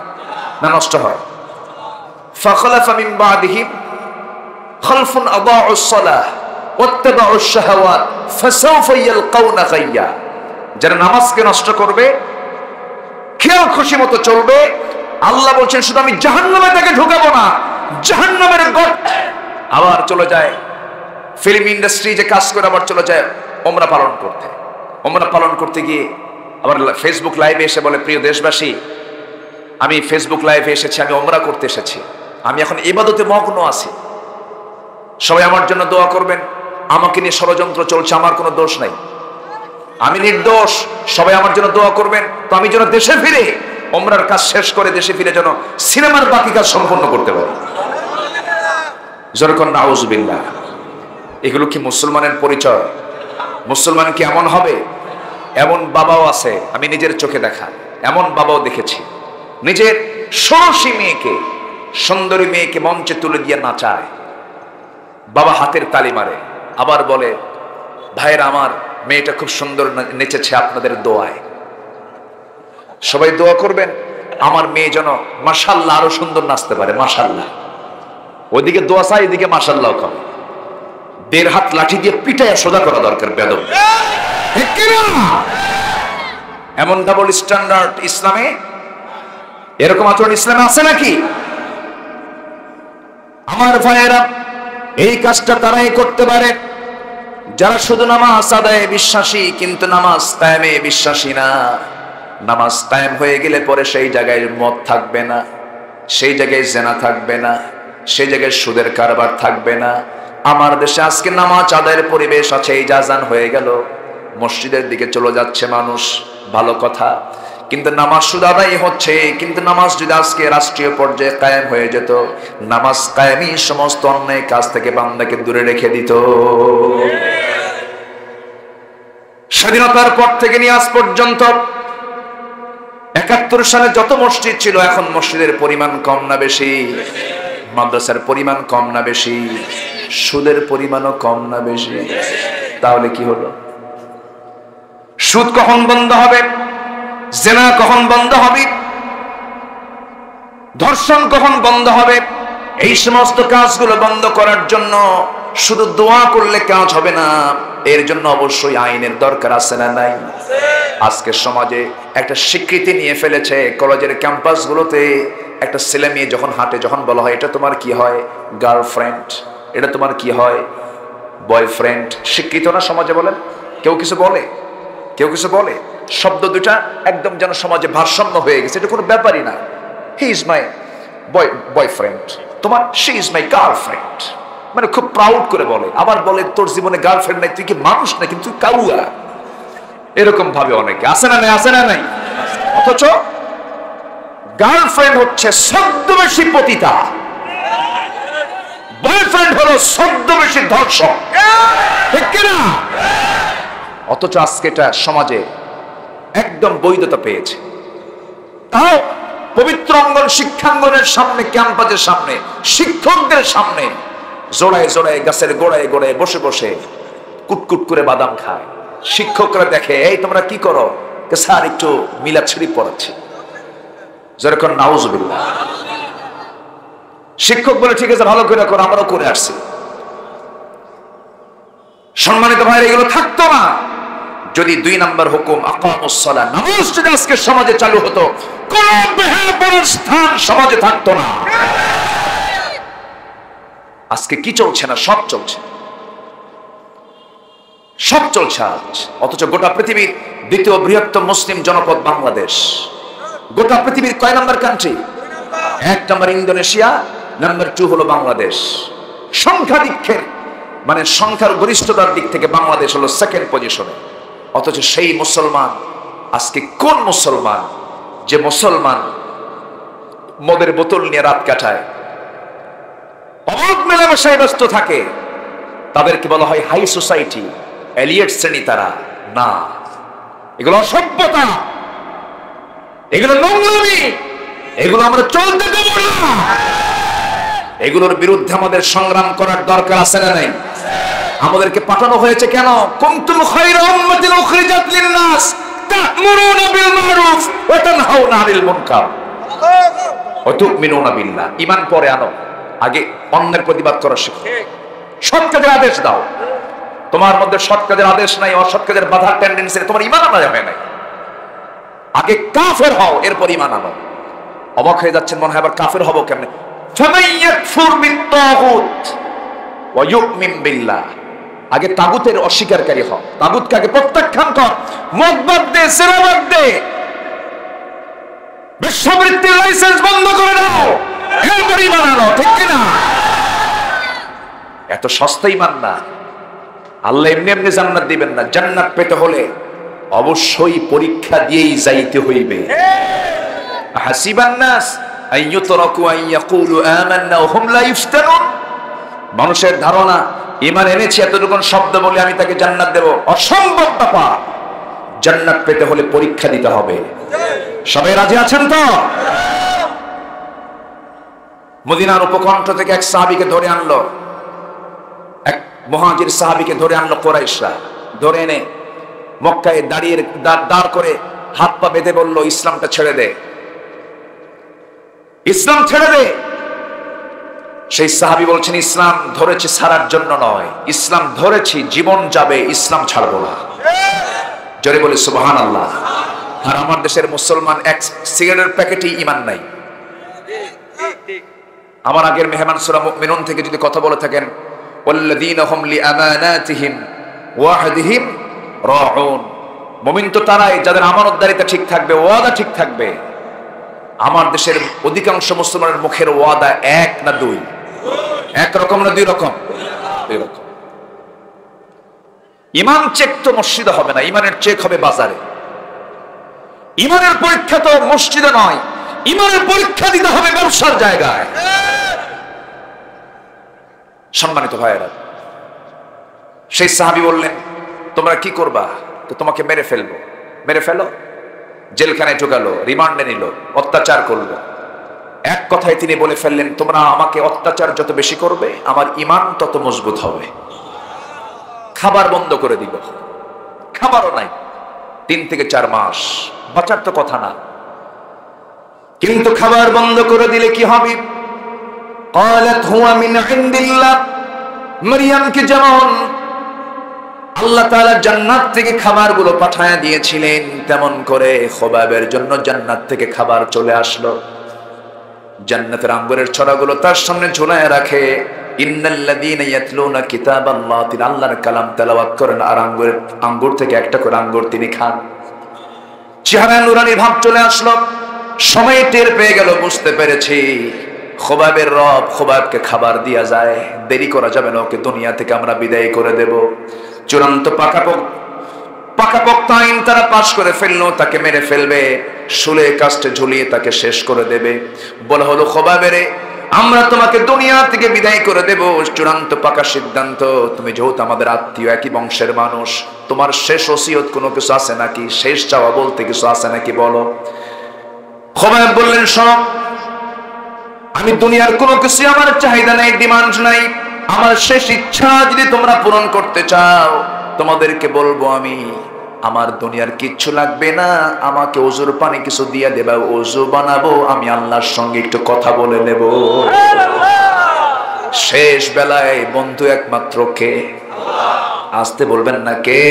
না নষ্ট হয়? ফাখলাফা মিন বাদিহিম খালফুন আদাউস সালাহ ওয়াত্তাবাউশ শাহাওয়াত ফাসাউফা ইয়ালকাউনা গায়্যা। যারা নামাজকে নষ্ট করবে, খেয়াল খুশি মতো চলবে, আল্লাহ বলছেন শুধু আমি জাহান্নামে তাকে ঢুকাবো না, জাহান্নামের গর্তে। আবার চলে যায় ফিল্ম ইন্ডাস্ট্রি যে কাজ করে, আবার চলে যায় ওমরা পালন করতে। ওমরা পালন করতে গিয়ে আবার ফেসবুক লাইভে এসে বলে প্রিয় দেশবাসী, আমি ফেসবুক লাইভে এসেছি, আমি ওমরা করতে এসেছি, আমি এখন ইবাদতে মগ্ন আছি, সবাই আমার জন্য দোয়া করবেন। আমাকে নিয়ে ষড়যন্ত্র চলছে, আমার কোনো দোষ নাই, আমি নির্দোষ, সবাই আমার জন্য দোয়া করবেন। তো আমি যেন দেশে ফিরে ওমরার কাজ শেষ করে দেশে ফিরে যেন সিনেমার বাকি কাজ সম্পন্ন করতে পারি। যখন নাউজুবিল্লাহ। এগুলো কি মুসলমানের পরিচয়? মুসলমান কি এমন হবে? এমন বাবাও আছে, আমি নিজের চোখে দেখা এমন বাবাও দেখেছি, নিজের ষোড়শী মেয়েকে, সুন্দরী মেয়েকে মঞ্চে তুলে দিয়ে নাচায়, বাবা হাতের তালি মারে, আবার বলে ভাইয়েরা আমার মেয়েটা খুব সুন্দর নেচেছে আপনাদের দোয়ায়। সবাই দোয়া করবেন আমার মেয়ে যেন মাশাআল্লাহ আরো সুন্দর নাচতে পারে। মাশাআল্লাহ, ওইদিকে দোয়া চাই, এদিকে মাশাআল্লাহ কম। 1.5 হাত লাঠি দিয়ে পিটাইয়া সোজা করা দরকার বেদব। ঠিক কি না? এমন ডাবল স্ট্যান্ডার্ড ইসলামে, এরকম আচরণ ইসলামে আছে নাকি? আমার ভাইয়েরা, এই কাজটা তারাই করতে পারে যারা শুধু নামাজ আদায়ে বিশ্বাসী কিন্তু নামাজ কায়েমে বিশ্বাসী না। নামাজ কায়েম হয়ে গেলে পরে সেই জায়গায় মদ থাকবে না, সেই জায়গায় জেনা থাকবে না, সেই জায়গায় সুদের কারবার থাকবে না। আমার দেশে আজকে নামাজ আদায়ের পরিবেশ আছে, এই আযান হয়ে গেল মসজিদের দিকে চলে যাচ্ছে মানুষ, ভালো কথা, কিন্তু নামাজ শুধু আদায় হচ্ছে। কিন্তু নামাজ যদি আজকে রাষ্ট্রীয় পর্যায়ে কায়েম হয়ে যেত, নামাজ কায়েমই সমস্ত অন্যায় কাজ থেকে বান্দাকে দূরে রেখে দিত। স্বাধীনতার পর থেকে নিয়ে আজ পর্যন্ত 71 সালে যত মসজিদ ছিল, এখন মসজিদের পরিমাণ কম না বেশি? মাদ্রাসার পরিমাণ কম না বেশি? সুদের পরিমাণও কম না বেশি? তাহলে কি হলো? সুদ কখন বন্ধ হবে? জেনা কখন বন্ধ হবে? ধর্ষণ কখন বন্ধ হবে? এই সমস্ত কাজগুলো বন্ধ করার জন্য শুধু দোয়া করলে কাজ হবে না, এর জন্য অবশ্যই আইনের দরকার আছে না নাই? আজকে সমাজে একটা স্বীকৃতি নিয়ে ফেলেছে, কলেজের ক্যাম্পাসগুলোতে একটা ছেলে মেয়ে যখন হাঁটে, যখন বলা হয় এটা তোমার কি হয়? গার্লফ্রেন্ড। এটা তোমার কি হয়? বয়ফ্রেন্ড। স্বীকৃত না সমাজে? বলেন, কেউ কিছু বলে? কেউ কিছু বলে? শব্দ দুটা একদম যেন সমাজে ভারসাম্য হয়ে গেছে, এটা কোনো ব্যাপারই না। হি ইজ মাই বয়ফ্রেন্ড, তোমার শি ইজ মাই গার্লফ্রেন্ড, মানে খুব প্রাউড করে বলে। আবার বলে তোর জীবনে গার্লফ্রেন্ড নাই, তুই কি মানুষ না, কিন্তু তুই কাউয়া। এরকম ভাবে অনেকে আছে না নাই? আছে না নাই? অথচ গার্লফ্রেন্ড হচ্ছে ছদ্মবেশী পতিতা, বয়ফ্রেন্ড হলো ছদ্মবেশী ধর্ষক। ঠিক কিনা? অথচ আজকে এটা সমাজে একদম বৈধতা পেয়েছে। তাও পবিত্র অঙ্গন শিক্ষাঙ্গনের সামনে, ক্যাম্পাসের সামনে, শিক্ষকদের সামনে জোড়ায় জোড়ায় গাছের গোড়ায় গোড়ায় বসে বসে কুটকুট করে বাদাম খায়। শিক্ষকরা দেখে, এই তোমরা কি করো? স্যার একটু মিলাদ শরীফ পড়াচ্ছি। যেরকম নাউজুবিল্লাহ। শিক্ষক বলে ঠিক আছে, ভালো করে করো, আমরাও করে আসছি। সম্মানিত ভাইরা, এগুলো থাকতো না যদি 2 নম্বর হুকুম আকামুস সালাহ, নামাজ যদি আজকে সমাজে চালু হতো, কোন বেহায়াপনার স্থান সমাজে থাকতো না। আজকে কি চলছে না? সব চলছে, সব চলছে আজ। অথচ গোটা পৃথিবীর 2য় বৃহত্তম মুসলিম জনপদ বাংলাদেশ। গোটা পৃথিবীর কয় নাম্বার কান্ট্রি? 1 নম্বর ইন্দোনেশিয়া, নাম্বার 2 হলো বাংলাদেশ। সংখ্যাধিক্যের মানে সংখ্যার গরিষ্ঠতার দিক থেকে বাংলাদেশ হলো 2nd পজিশনে। অথচ সেই মুসলমান আজকে কোন মুসলমান, যে মুসলমান মদের বোতল নিয়ে রাত কাটায়, অবাধ মেলামেশায় ব্যস্ত থাকে, তাদেরকে বলা হয় হাই সোসাইটি, এলিয়েট শ্রেণী তারা? না, এগুলো অসভ্যতা, এগুলো নোংরামি, এগুলো আমরা চলতে দেব না। এগুলোর বিরুদ্ধে আমাদের সংগ্রাম করার দরকার আছে না নাই? আমাদেরকে পাঠানো হয়েছে কেন? কুনতুম খায়রা উম্মাতিন উখরিজাত লিন-নাস তা'মুরুনা বিল মা'রুফ ওয়া তানহাউনা আনিল মুনকার ওয়া তু'মিনুনা বিল্লাহ। ঈমান পরে আনো, আগে অন্যের প্রতিবাদ করা শিখো। সৎ কাজের আদেশ দাও। তোমার মধ্যে সৎ কাজের আদেশ নাই, অসৎ কাজের বাধার টেন্ডেন্সি, তোমার ঈমান আনা যাবে না। আগে কাফের হও, এরপর ঈমান আনো। অবাক হয়ে যাচ্ছেন, মনে হয় আবার কাফের হব কেমনে? ফামান ইয়াকফুর বিত-তাগুত ওয়া ইউমিন বিল্লাহ। আগে তাগুতের অস্বীকারী হও, তাগুতকে আগে প্রত্যাখ্যান কর। মদ বাদ দে, সিনেমা বাদ দে, বেশ্যাবৃত্তির লাইসেন্স বন্ধ করে দাও, এরপর ঈমান আনো। ঠিক কিনা? এত সস্তা ঈমান না। আল্লাহ এমনি এমনি জান্নাত দিবেন না। জান্নাত পেতে হলে অবশ্যই পরীক্ষা দিয়েই যাইতে হইবে। হাসিবান নাস আইয়ুতরাকু আন ইয়াকুলু আমান্না ওয়া হুম লা ইফতানুন। মানুষের ধারণা ঈমান এনেছি এতটুকু শব্দ বলে আমি তাকে জান্নাত দেব, অসম্ভব ব্যাপার। জান্নাত পেতে হলে পরীক্ষা দিতে হবে। সবাই রাজি আছেন তো? মদিনার উপকণ্ঠ থেকে এক সাহাবীকে ধরে আনলো, এক মুহাজির সাহাবীকে ধরে আনলো কুরাইশরা। ধরে এনে মক্কায় দাঁড়িয়ে দাঁড় করে হাত পা বেঁধে বলল, ইসলামটা ছেড়ে দে, ইসলাম ছেড়ে দে। সেই সাহাবী বলছেন, ইসলাম ধরেছি ছাড়ার জন্য নয়, ইসলাম ধরেছি জীবন যাবে, ইসলাম ছাড়বো না। জোরে বলি সুবহানাল্লাহ। আর আমার দেশের মুসলমান এক সিগারেটের প্যাকেটই ঈমান নাই। আমার আগের মেহমান সূরা মুমিনুন থেকে যদি কথা বলে থাকেন, ওয়াল্লাযীনা হুম লিআমানাতিহিম ওয়া আহদিহিম রাউন, মুমিন তো তারাই যাদের আমানতদারিতা ঠিক থাকবে, ওয়াদা ঠিক থাকবে। আমার দেশের অধিকাংশ মুসলমানের মুখের ওয়াদা এক না দুই, এক রকম না দুই রকম, দুই রকম। ঈমান চেক তো মসজিদে হবে না, ঈমানের চেক হবে বাজারে। ঈমানের পরীক্ষা তো মসজিদে নয়, ঈমানের পরীক্ষা দিতে হবে ব্যবসার জায়গায়। সম্মানিত ভাইয়েরা, সেই সাহাবী বললেন, তোমরা কি করবা? তো তোমাকে মেরে ফেলবো। মেরে ফেলো। জেলখানায় ঢোকালো, রিমান্ডে নিল, অত্যাচার করলো। এক কথায় তিনি বলে ফেললেন, তোমরা আমাকে অত্যাচার যত বেশি করবে, আমার ঈমান তত মজবুত হবে। খাবার বন্ধ করে দিব, খাবারও নাই 3 থেকে 4 মাস, বাঁচার তো কথা না। কিন্তু খাবার বন্ধ করে দিলে কি হবে? قالت هو من عند الله। মরিয়মকে যেমন আল্লাহ তাআলা জান্নাত থেকে খাবারগুলো পাঠায়া দিয়েছিলেন, তেমন করে খোবাবের জন্য জান্নাত থেকে খাবার চলে আসলো। জান্নাতের আঙ্গুরের ছড়াগুলো তার সামনে ঝুলায় রাখে। ইন্নাল্লাযীনা ইয়াতলুনা কিতাবাল্লাহ, তিনি আল্লাহর কালাম তেলাওয়াত করেন আর আঙ্গুর থেকে একটা করে আঙ্গুর তিনি খান। চেহারায় নুরানি ভাব চলে আসলো। সময় টের পেয়ে গেল, বুঝতে পেরেছি খোবাবের রব খোবাবকে খাবার দিয়া যায়, দেরি করা যাবে না, ওকে দুনিয়া থেকে আমরা বিদায় করে দেব। চূড়ান্ত পাকাপোক্ত আইন তারা পাশ করে ফেললো, তাকে মেরে ফেলবে, শুলে কাস্টে ঝুলিয়ে তাকে শেষ করে দেবে। বলা হলো, খোবাবেরে আমরা তোমাকে দুনিয়া থেকে বিদায় করে দেব, চূড়ান্ত পাকা সিদ্ধান্ত। তুমি যেহেতু আমাদের আত্মীয়, একই বংশের মানুষ, তোমার শেষ ওসিয়ত কোনো কিছু আছে নাকি? শেষ চাওয়া বলতে কিছু আছে নাকি বলো। খোবাব বললেন, শোনো, আমি দুনিয়ার কোনো কিছু আমার চাহিদা নাই, ডিমান্ড নাই। আমার শেষ ইচ্ছা যদি তোমরা পূরণ করতে চাও, তোমাদেরকে বলবো আমি, আমার দুনিয়ার কিচ্ছু লাগবে না, আমাকে ওযুর পানি কিছু দিয়ে দেবা, ওযু বানাবো, আমি আল্লাহর সঙ্গে একটু কথা বলে নেব। শেষ বেলায় বন্ধু একমাত্র কে? আসতে বলবেন না কে?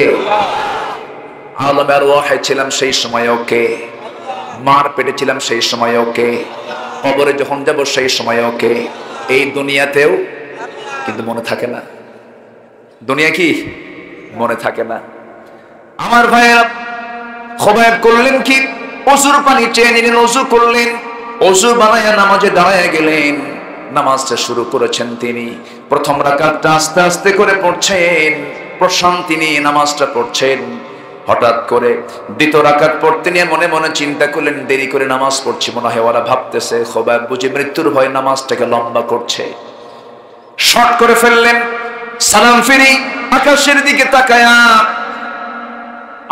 আলমে আরওয়াহে ছিলাম সেই সময় ওকে, মার পেটে ছিলাম সেই সময় ওকে, কবরে যখন যাব সেই সময় ওকে, এই দুনিয়াতেও কিন্তু মনে থাকে না। দুনিয়া কি মনে থাকে না? আমার ভাইয়েরা, খোবাব করলেন কি? ওযুর পানি চেয়ে নিলেন, ওযু করলেন, ওযু বানায়া নামাজে দাঁড়ায় গেলেন। নামাজটা শুরু করেছেন তিনি। প্রথম রাকাতটা আস্তে আস্তে করে পড়ছেন, প্রশান্তি নিয়ে নামাজটা পড়ছেন। হঠাৎ করে দ্বিতীয় রাকাত পড়তে নিয়ে মনে মনে চিন্তা করলেন, দেরি করে নামাজ পড়ছি, মনে হয় ওরা ভাবতেছে খোবাব বুঝি মৃত্যুর ভয় নামাজটাকে লম্বা করছে। শর্ট করে ফেললেন। সালাম ফিরি আকাশের দিকে তাকায়া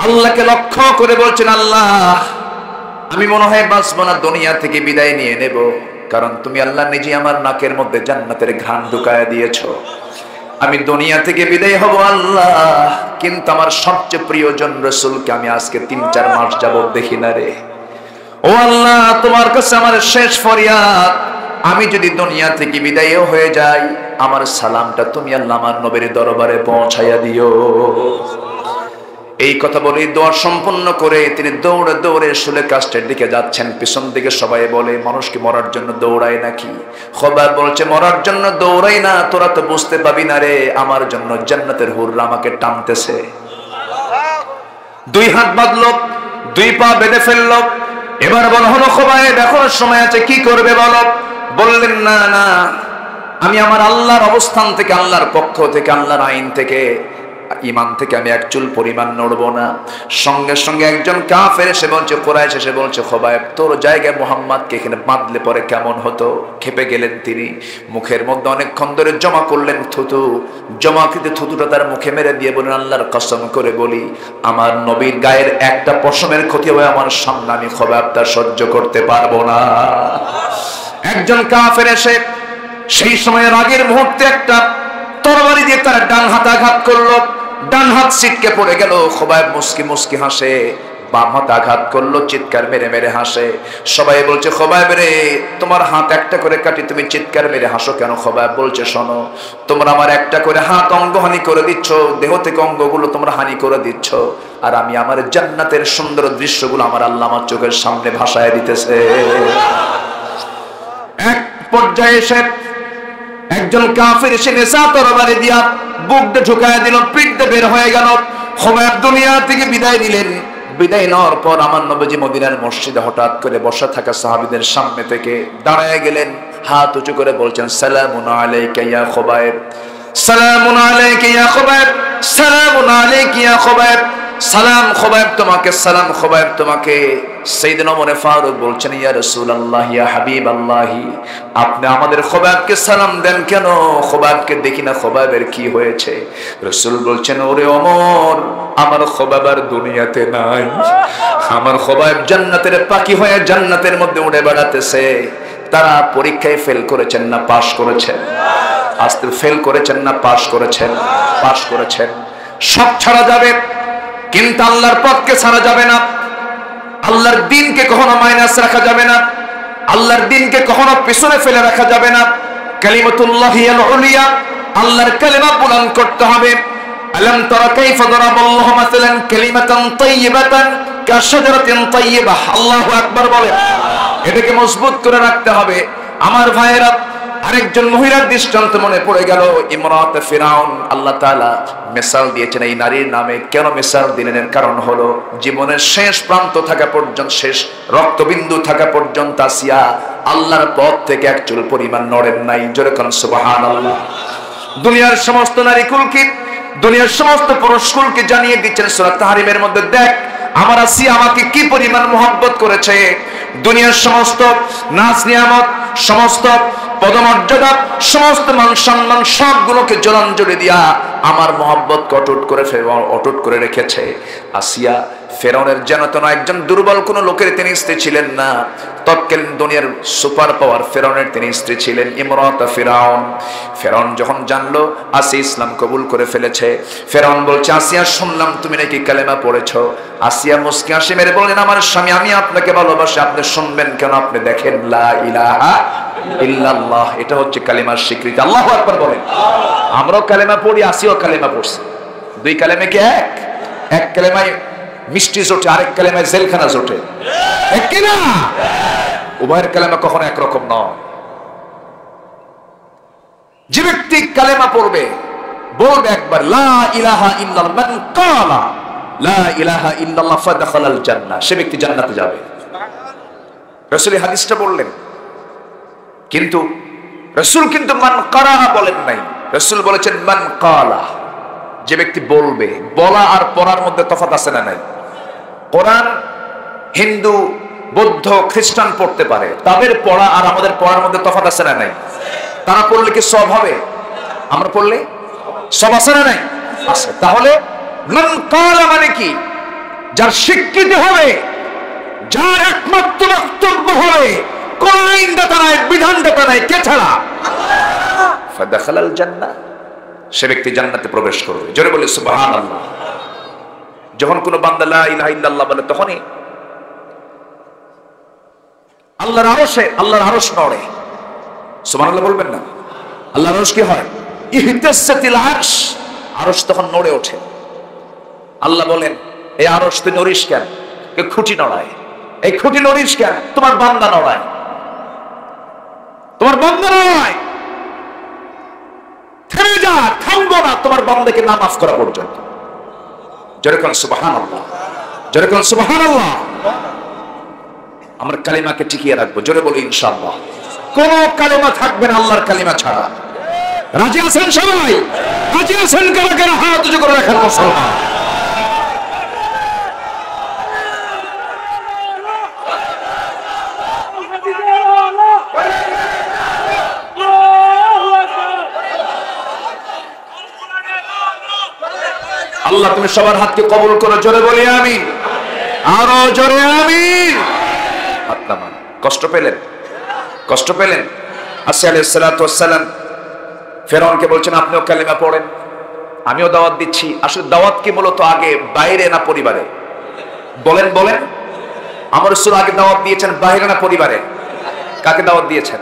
আল্লাহকে লক্ষ্য করে বলছেন, আল্লাহ আমি মনে হয় বাঁচবো না, দুনিয়া থেকে বিদায় নিয়ে নেব, কারণ তুমি আল্লাহ নিজে আমার নাকের মধ্যে জান্নাতের ঘ্রাণ ঢুকায়া দিয়েছো। আমি দুনিয়া থেকে বিদায় হব আল্লাহ, কিন্তু আমার সবচেয়ে প্রিয়জন রাসূলকে আমি আজকে 3-4 মাস যাবত দেখি না রে। ও আল্লাহ, তোমার কাছে আমার শেষ ফরিয়াদ, আমি যদি দুনিয়া থেকে বিদায় হয়ে যাই, আমার সালামটা তুমি আল্লাহ আমার নবীর দরবারে পৌঁছাইয়া দিও। এই কথা বলে দোয়া সম্পন্ন করে তিনি দৌড়ে দৌড়ে শুলে কাস্টের দিকে যাচ্ছেন। পিছন দিকে সবাই বলে, মানুষ কি মরার জন্য দৌড়ায় নাকি? খোবাব বলছে, মরার জন্য দৌড়াই না, তোরা তো বুঝতে পাবি না রে, আমার জন্য জান্নাতের হুররা আমাকে টানতেছে। 2 হাত বাঁধলো, 2 পা বেঁধে ফেললো। এবার বলা হলো, খোবাব এখনো সময় আছে, কি করবে বলো? বললেন, না না, আমি আমার আল্লাহর অবস্থান থেকে, আল্লাহর পক্ষ থেকে, আল্লাহর আইন থেকে, ঈমান থেকে আমি এক চুল পরিমাণ নড়ব না। সঙ্গে সঙ্গে একজন কাফের এসে বলছে, কুরাইশ এসে বলছে, খোবাব তোর জায়গায় মুহাম্মদকে এখানে বাঁধলে পরে কেমন হতো? খেপে গেলেন তিনি। মুখের মধ্যে অনেকক্ষণ ধরে জমা করলেন থুতু, জমাকৃত থুতুটা তার মুখে মেরে দিয়ে বলেন, আল্লাহর কসম করে বলি, আমার নবীর গায়ের একটা পশমের ক্ষতি হয় আমার সামনে, আমি খোবাব তা সহ্য করতে পারবো না। একজন কাফের এসে সেই সময়ের আগের মুহূর্তে একটা তরবারি দিয়ে তার ডান হাত আঘাত করলো। ডান হাত ছিটকে পড়ে গেল। খোবাইব মুস্কি মুস্কি হাসে, বাম হাত আঘাত করলো, চিৎকার মেরে মেরে হাসে। সবাই বলছে খোবাইব রে, তোমার হাত একটা করে কাটি, তুমি চিৎকার মেরে হাসো কেন? খোবাইব বলছে শোনো, তোমরা আমার একটা করে হাত অঙ্গহানি করে দিচ্ছ, দেহ থেকে অঙ্গগুলো তোমরা হানি করে দিচ্ছ, আর আমি আমার জান্নাতের সুন্দর দৃশ্যগুলো আমার আল্লাহ আমার চোখের সামনে ভাসায় দিতেছে। এক পর্যায়ে এসে একজন কাফির এসে নেশা তরবারি দিয়া বুক দিয়ে ঢুকায় দিল, পিঠ দিয়ে বের হয়ে গেল। খোবাইব দুনিয়া থেকে বিদায় নিলেন। বিদায় নেওয়ার পর আমার নবীজি মদিনার মসজিদে হঠাৎ করে বসা থাকা সাহাবীদের সামনে থেকে দাঁড়ায় গেলেন, হাত উঁচু করে বলছেন সালামুন আলাইকা ইয়া খোবাইব, সালামুন আলাইকা ইয়া খোবাইব, সালামুন আলাইকা ইয়া খোবাইব। সালাম খোবাইব তোমাকে, সালাম খোবাইব তোমাকে। সাইয়েদনা ওমর ফারুক বলছেন ইয়া রাসূলুল্লাহ ইয়া হাবিবাল্লাহ, আপনি আমাদের খোবাইবকে সালাম দেন কেন? খোবাইবকে দেখি না, খোবাইবের কি হয়েছে? রাসূল বলছেন ওরে ওমর, আমার খোবাইব আর দুনিয়াতে নাই, আমার খোবাইব জান্নাতের পাখি হয়ে জান্নাতের মধ্যে উড়ে বেড়াতেছে। তারা পরীক্ষায় ফেল করেছেন না পাস করেছেন? আজকে ফেল করেছেন না পাস করেছেন? পাস করেছেন। সব ছাড়া যাবে কিন্তু আল্লাহর পথকে ছাড়া যাবে না। আল্লাহর দ্বীনকে কখনো মাইনাস রাখা যাবে না, আল্লাহর দ্বীনকে কখনো পিছনে ফেলে রাখা যাবে না। কালিমাতুল্লাহিল উলিয়া, আল্লাহর কালিমা বুলন্দ করতে হবে। আলাম তারা কাইফা দারাবাল্লাহু মাসালান কালিমাতান তাইয়িবাতান কাশজারাতিন তাইয়িবাহ। আল্লাহু আকবার বলে, এটাকে মজবুত করে রাখতে হবে। আমার ভাইয়েরা, আরেকজন মহিলার দৃষ্টান্ত মনে পড়ে গেল, ইমরাত ফিরাউন। আল্লাহ তাআলা মিসাল দিয়েছেন এই নারীর নামে। কেন মিসাল দিলেন? এর কারণ হলো জীবনের শেষ প্রান্ত থাকা পর্যন্ত, শেষ রক্তবিন্দু থাকা পর্যন্ত আসিয়া আল্লাহর পথ থেকে এক চুল পরিমাণ নড়েন নাই। জোরে কোন সুবহানাল্লাহ। দুনিয়ার সমস্ত নারীকুলকে, দুনিয়ার সমস্ত পুরুষকুলকে জানিয়ে দিচ্ছেন সূরা তাহরিমের মধ্যে, দেখ আমার আসিয়া আমাকে কি পরিমাণ মহব্বত করেছে। দুনিয়ার সমস্ত নাজ নিয়ামত, সমস্ত পদমর্যাদা, সমস্ত মান সম্মান সবগুলোকে জলাঞ্জলি দিয়া আমার মহব্বত অটুট করে রেখেছে। আসিয়া ফেরাউনের যেন একজন দুর্বল কোন লোকের তিনি স্ত্রী ছিলেন না, তৎকালীন দুনিয়ার সুপার পাওয়ার ফেরাউনের তিনি স্ত্রী ছিলেন ইমরাত ফিরাউন। ফেরাউন যখন জানলো আসিয়া ইসলাম কবুল করে ফেলেছে, ফেরাউন বলছে আসিয়া শুনলাম তুমি নাকি কালেমা পড়েছো। আসিয়া মুস্কি হাসি মেরে বললেন আমার স্বামী, আমি আপনাকে ভালোবাসি, আপনি শুনবেন কেন? আপনি দেখেন লা ইলাহা ইল্লাল্লাহ, এটা হচ্ছে কালিমার স্বীকৃতি। আল্লাহু আকবার বলেন। আমরাও কালেমা পড়ি, আসিয়াও কালেমা পড়ছে। দুই কালেমা কি এক? এক কালেমায় মিষ্টি জোটে, আরেক কালেমায় জেলখানা জোটে, এক কি না? উভয়ের কালেমা কখনো একরকম নয়। যে ব্যক্তি কালেমা পড়বে, বলবে একবার লা ইলাহা ইল্লাল্লাহ, মান ক্বালা লা ইলাহা ইল্লাল্লাহ ফাদখালাল জান্নাহ, সে ব্যক্তি জান্নাতে যাবে। রাসূল হাদিসটা বললেন, কিন্তু রাসূল কিন্তু মান ক্বারা বলেন নাই, রাসূল বলেছেন মান ক্বালা। যে ব্যক্তি বলবে, বলা আর পড়ার মধ্যে তফাৎ আছে না নাই? কোরআন হিন্দু, বৌদ্ধ, খ্রিস্টান পড়তে পারে, তাদের পড়া আর আমাদের পড়ার মধ্যে তফাৎ আছে না নাই? তারা পড়লে কি সওয়াব হবে? আমরা পড়লে সওয়াব আছে না নাই? আছে। তাহলে মান ক্বালা মানে কি? যার স্বীকৃতি হবে, যার একমাত্র বক্তব্য হবে কোন আইনদাতা নাই, বিধানদাতা নাই, কে ছাড়া? ফাদখালাল জান্নাহ, সে ব্যক্তি জান্নাতে প্রবেশ করবে। জোরে বলে সুবহানাল্লাহ। যখন কোন বান্দা লা ইলাহা ইল্লাল্লাহ বলে, তখনই আল্লাহর আরশ নড়ে। সুবহানাল্লাহ বলবেন না? আল্লাহর আরশ কি হয়? ইহতাসাতিল আরশ, আরশ তখন নড়ে ওঠে। আল্লাহ বলেন এই আরশ তুই নড়িস কেন? কে খুঁটি নড়ায়। এই খুঁটি নড়িস কেন? তোমার বান্দা নড়ায়, তোমার বান্দা নড়ায়। থেমে যা, থামবো না তোমার বান্দাকে না মাফ করা পর্যন্ত। জোরে কোন সুবহানাল্লাহ, জোরে কোন সুবহানাল্লাহ। আমরা কালিমাকে টিকিয়ে রাখবো। জোরে বলি ইনশাআল্লাহ। কোন কালিমা থাকবে না আল্লাহর কালিমা ছাড়া। রাজি আছেন সবাই? রাজি আছেন? কারা কারা হাত উঁচু করে রাখেন মুসলমান। আল্লাহ তুমি সবার হাতকে কবুল করো। জোরে বলি আমিন, আরো জোরে আমিন। হাত নামান। কষ্ট পেলেন? কষ্ট পেলেন? আসিয়া আলাইহিস সালাতু ওয়াস সালাম ফেরাউনকে বলছেন আপনিও কালিমা পড়েন। আমিও দাওয়াত দিচ্ছি। আসলে দাওয়াত কি মূলত আগে বাইরে না পরিবারে? বলেন বলেন। আমার রাসূল আগে দাওয়াত দিয়েছেন বাইরে না পরিবারে? কাকে দাওয়াত দিয়েছেন?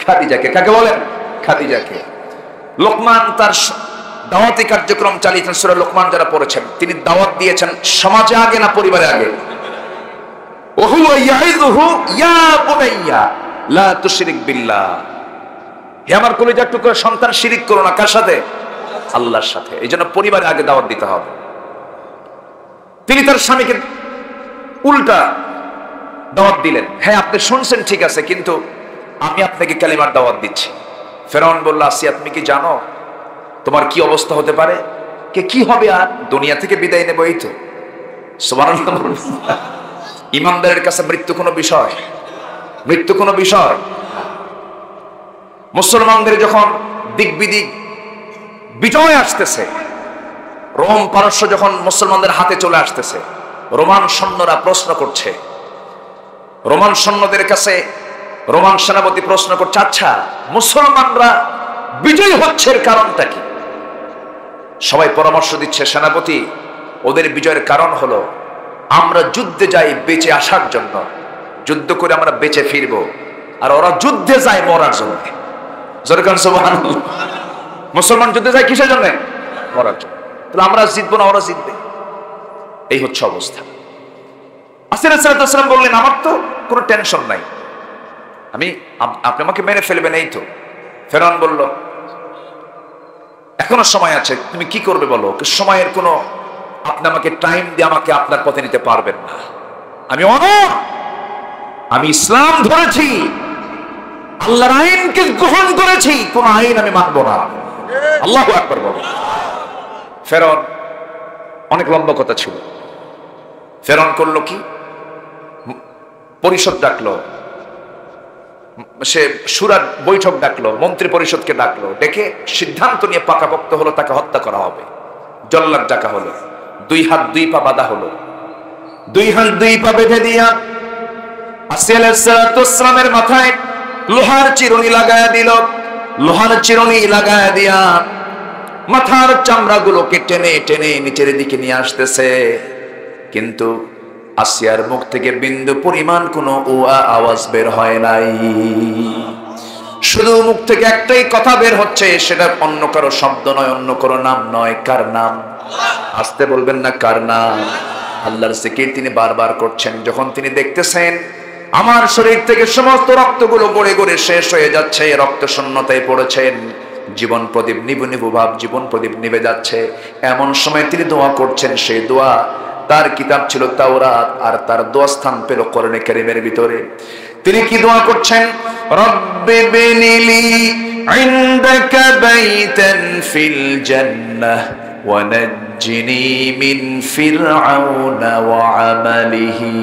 খাদিজাকে। কাকে বলেন? খাদিজাকে। লোকমান তার দাওয়াতি কার্যক্রম চালিয়েছেন, সূরা লোকমান যারা পড়েছেন, তিনি দাওয়াত দিয়েছেন সমাজে আগে না পরিবারে আগে? ওহুয়া ইয়াইযুহু ইয়া বুনাইয়া লা তুশরিক বিল্লাহ, হে আমার কলিজার টুকরা সন্তান, শিরিক করো না। কার সাথে? আল্লাহর সাথে। এইজন্য পরিবারে আগে দাওয়াত দিতে হবে। তিনি তার স্বামীকে উল্টা দাওয়াত দিলেন, হ্যাঁ আপনি শুনছেন ঠিক আছে, কিন্তু আমি আপনাকে কালিমার দাওয়াত দিচ্ছি। ফেরাউন বলল, আসিয়া তুমি কি জানো তোমার কি অবস্থা হতে পারে? কে কি হবে? আর দুনিয়া থেকে বিদায় নেব, এই তো। সুবহানাল্লাহ। ইমানদারের কাছে মৃত্যু কোনো বিষয়? মৃত্যু কোনো বিষয়? মুসলমানদের যখন দিক বিদিক বিজয় আসতেছে, রোম পারস্য যখন মুসলমানদের হাতে চলে আসতেছে, রোমান সৈন্যরা প্রশ্ন করছে, রোমান সৈন্যদের কাছে রোমান সেনাপতি প্রশ্ন করছে, আচ্ছা মুসলমানরা বিজয় হচ্ছে এর কারণটা কি? সবাই পরামর্শ দিচ্ছে, সেনাপতি ওদের বিজয়ের কারণ হলো আমরা যুদ্ধে যাই বেঁচে আসার জন্য, যুদ্ধ করে আমরা বেঁচে ফিরবো, আর ওরা যুদ্ধে যায় মরার জন্য। জোরে কান সুবহানাল্লাহ। মুসলমান যুদ্ধে যায় কিসের জন্য? মরার জন্য। তাহলে আমরা জিতবো না ওরা জিতবে, এই হচ্ছে অবস্থা। আসির সাল্লাল্লাহু আলাইহি বললেন, আমার তো কোনো টেনশন নাই, আপনি আমাকে মেরে ফেলবেন, এই তো। ফেরাউন বলল, এখনো সময় আছে, তুমি কি করবে বলো? সময়ের কোনো, আপনি আমাকে টাইম দিয়ে আমাকে আপনার পথে নিতে পারবেন না। আমি অনর, আমি ইসলাম ধরেছি, আল্লাহর আইনকে গ্রহণ করেছি, কোন আইন আমি মানব না। আল্লাহু আকবার বলো। ফেরাউন, অনেক লম্বা কথা ছিল। ফেরাউন করলো কি? পরিষদ ডাকলো, সে সুরার বৈঠক ডাকলো, মন্ত্রী পরিষদকে ডাকলো, ডেকে সিদ্ধান্ত নিয়ে পাকাপোক্ত হলো তাকে হত্যা করা হবে। জল্লাদ ডাকা হলো, 2 হাত 2 পা বাঁধা হলো, 2 হাত 2 পা বেঁধে দিয়া আসিয়া আলাইহিস সালাতু ওয়াস সালামের মাথায় লোহার চিরুনি লাগায়া দিল। লোহার চিরুনি লাগায়া দিয়া মাথার চামড়াগুলোকে টেনে টেনে নিচের দিকে নিয়ে আসতেছে, কিন্তু আসিয়ার মুখ থেকে বিন্দু পরিমাণ কোনো আওয়াজ বের হয় নাই। শুধু মুখ থেকে একটাই কথা বের হচ্ছে, সেটা অন্য কারো শব্দ নয়, অন্য কারো নাম নয়। কার নাম? আসতে বলবেন না, কার নাম? আল্লাহর জিকির তিনি বারবার করছেন। যখন তিনি দেখতেছেন আমার শরীর থেকে সমস্ত রক্তগুলো গড়ে গড়ে শেষ হয়ে যাচ্ছে, রক্ত শূন্যতায় পড়েছেন, জীবন প্রদীপ নিভু নিভু ভাব, জীবন প্রদীপ নিভে যাচ্ছে, এমন সময় তিনি দোয়া করছেন। সেই দোয়া, তার কিতাব ছিল তাওরাত, আর তার দোয়া স্থান পেল কোরআনে কারীমের ভিতরে। তিনি কি দোয়া করছেন? রব্বি বিনিলি ইনদাকা বাইতান ফিল জান্নাহ ওয়া নাজ্জিনি মিন ফিরআউনা ওয়া আমালিহি।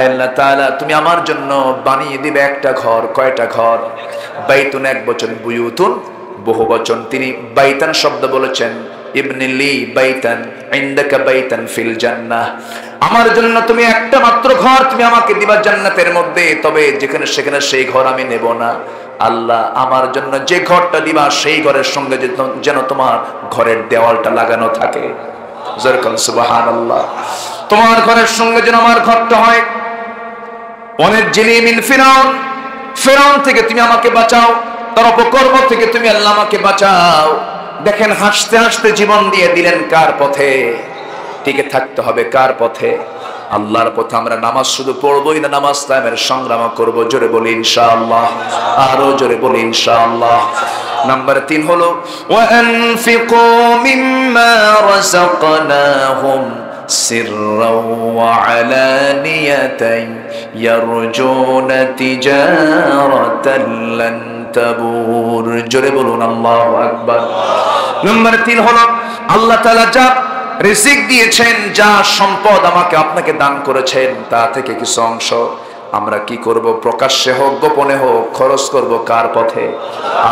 আল্লাহ তাআলা, তুমি আমার জন্য বানিয়ে দিবে একটা ঘর। কয়টা ঘর? বাইতুন এক বচন, বুয়ুতুন বহু বচন। তিনি বাইতান শব্দ বলেছেন, ইবনিলি বাইতান ইনদাকা বাইতান ফিল জান্নাহ, আমার জন্য তুমি একটা মাত্র ঘর তুমি আমাকে দিবা জান্নাতের মধ্যে, তবে যেখানে সেখানে সেই ঘর আমি নেব না। আল্লাহ, আমার জন্য যে ঘরটা দিবা সেই ঘরের সঙ্গে যেন তোমার ঘরের দেওয়ালটা লাগানো থাকে। সুবহানাল্লাহ। তোমার ঘরের সঙ্গে যেন আমার ঘরটা হয়। ওয়ানাজ্জিনি মিন ফিরআউন, ফিরআউন থেকে তুমি আমাকে বাঁচাও, তার অপকর্ম থেকে তুমি আল্লাহ আমাকে বাঁচাও। দেখেন, হাসতে হাসতে জীবন দিয়ে দিলেন কার পথে? টিকে থাকতে হবে কার পথে? আল্লাহর পথে। আমরা নামাজ শুধু পড়বই না, নামাজ কায়েমের সংগ্রাম করব। জোরে বলি ইনশাআল্লাহ, আরো জোরে বলি ইনশাআল্লাহ। নাম্বার 3 হলো ওয়ানফিকু মিম্মা রাযাকনাহুম সিররাও ওয়া আলানিয়াতান ইয়ারজুনা তিজারাতান লান তাবুর। জোরে বলুন আল্লাহু আকবার। নাম্বার 3 হলো আল্লাহ তাআলা যা রিজিক দিয়েছেন, যা সম্পদ আমাকে আপনাকে দান করেছেন, তা থেকে কিছু অংশ আমরা কি করব? প্রকাশ্যে হোক গোপনে হোক খরচ করব কার পথে?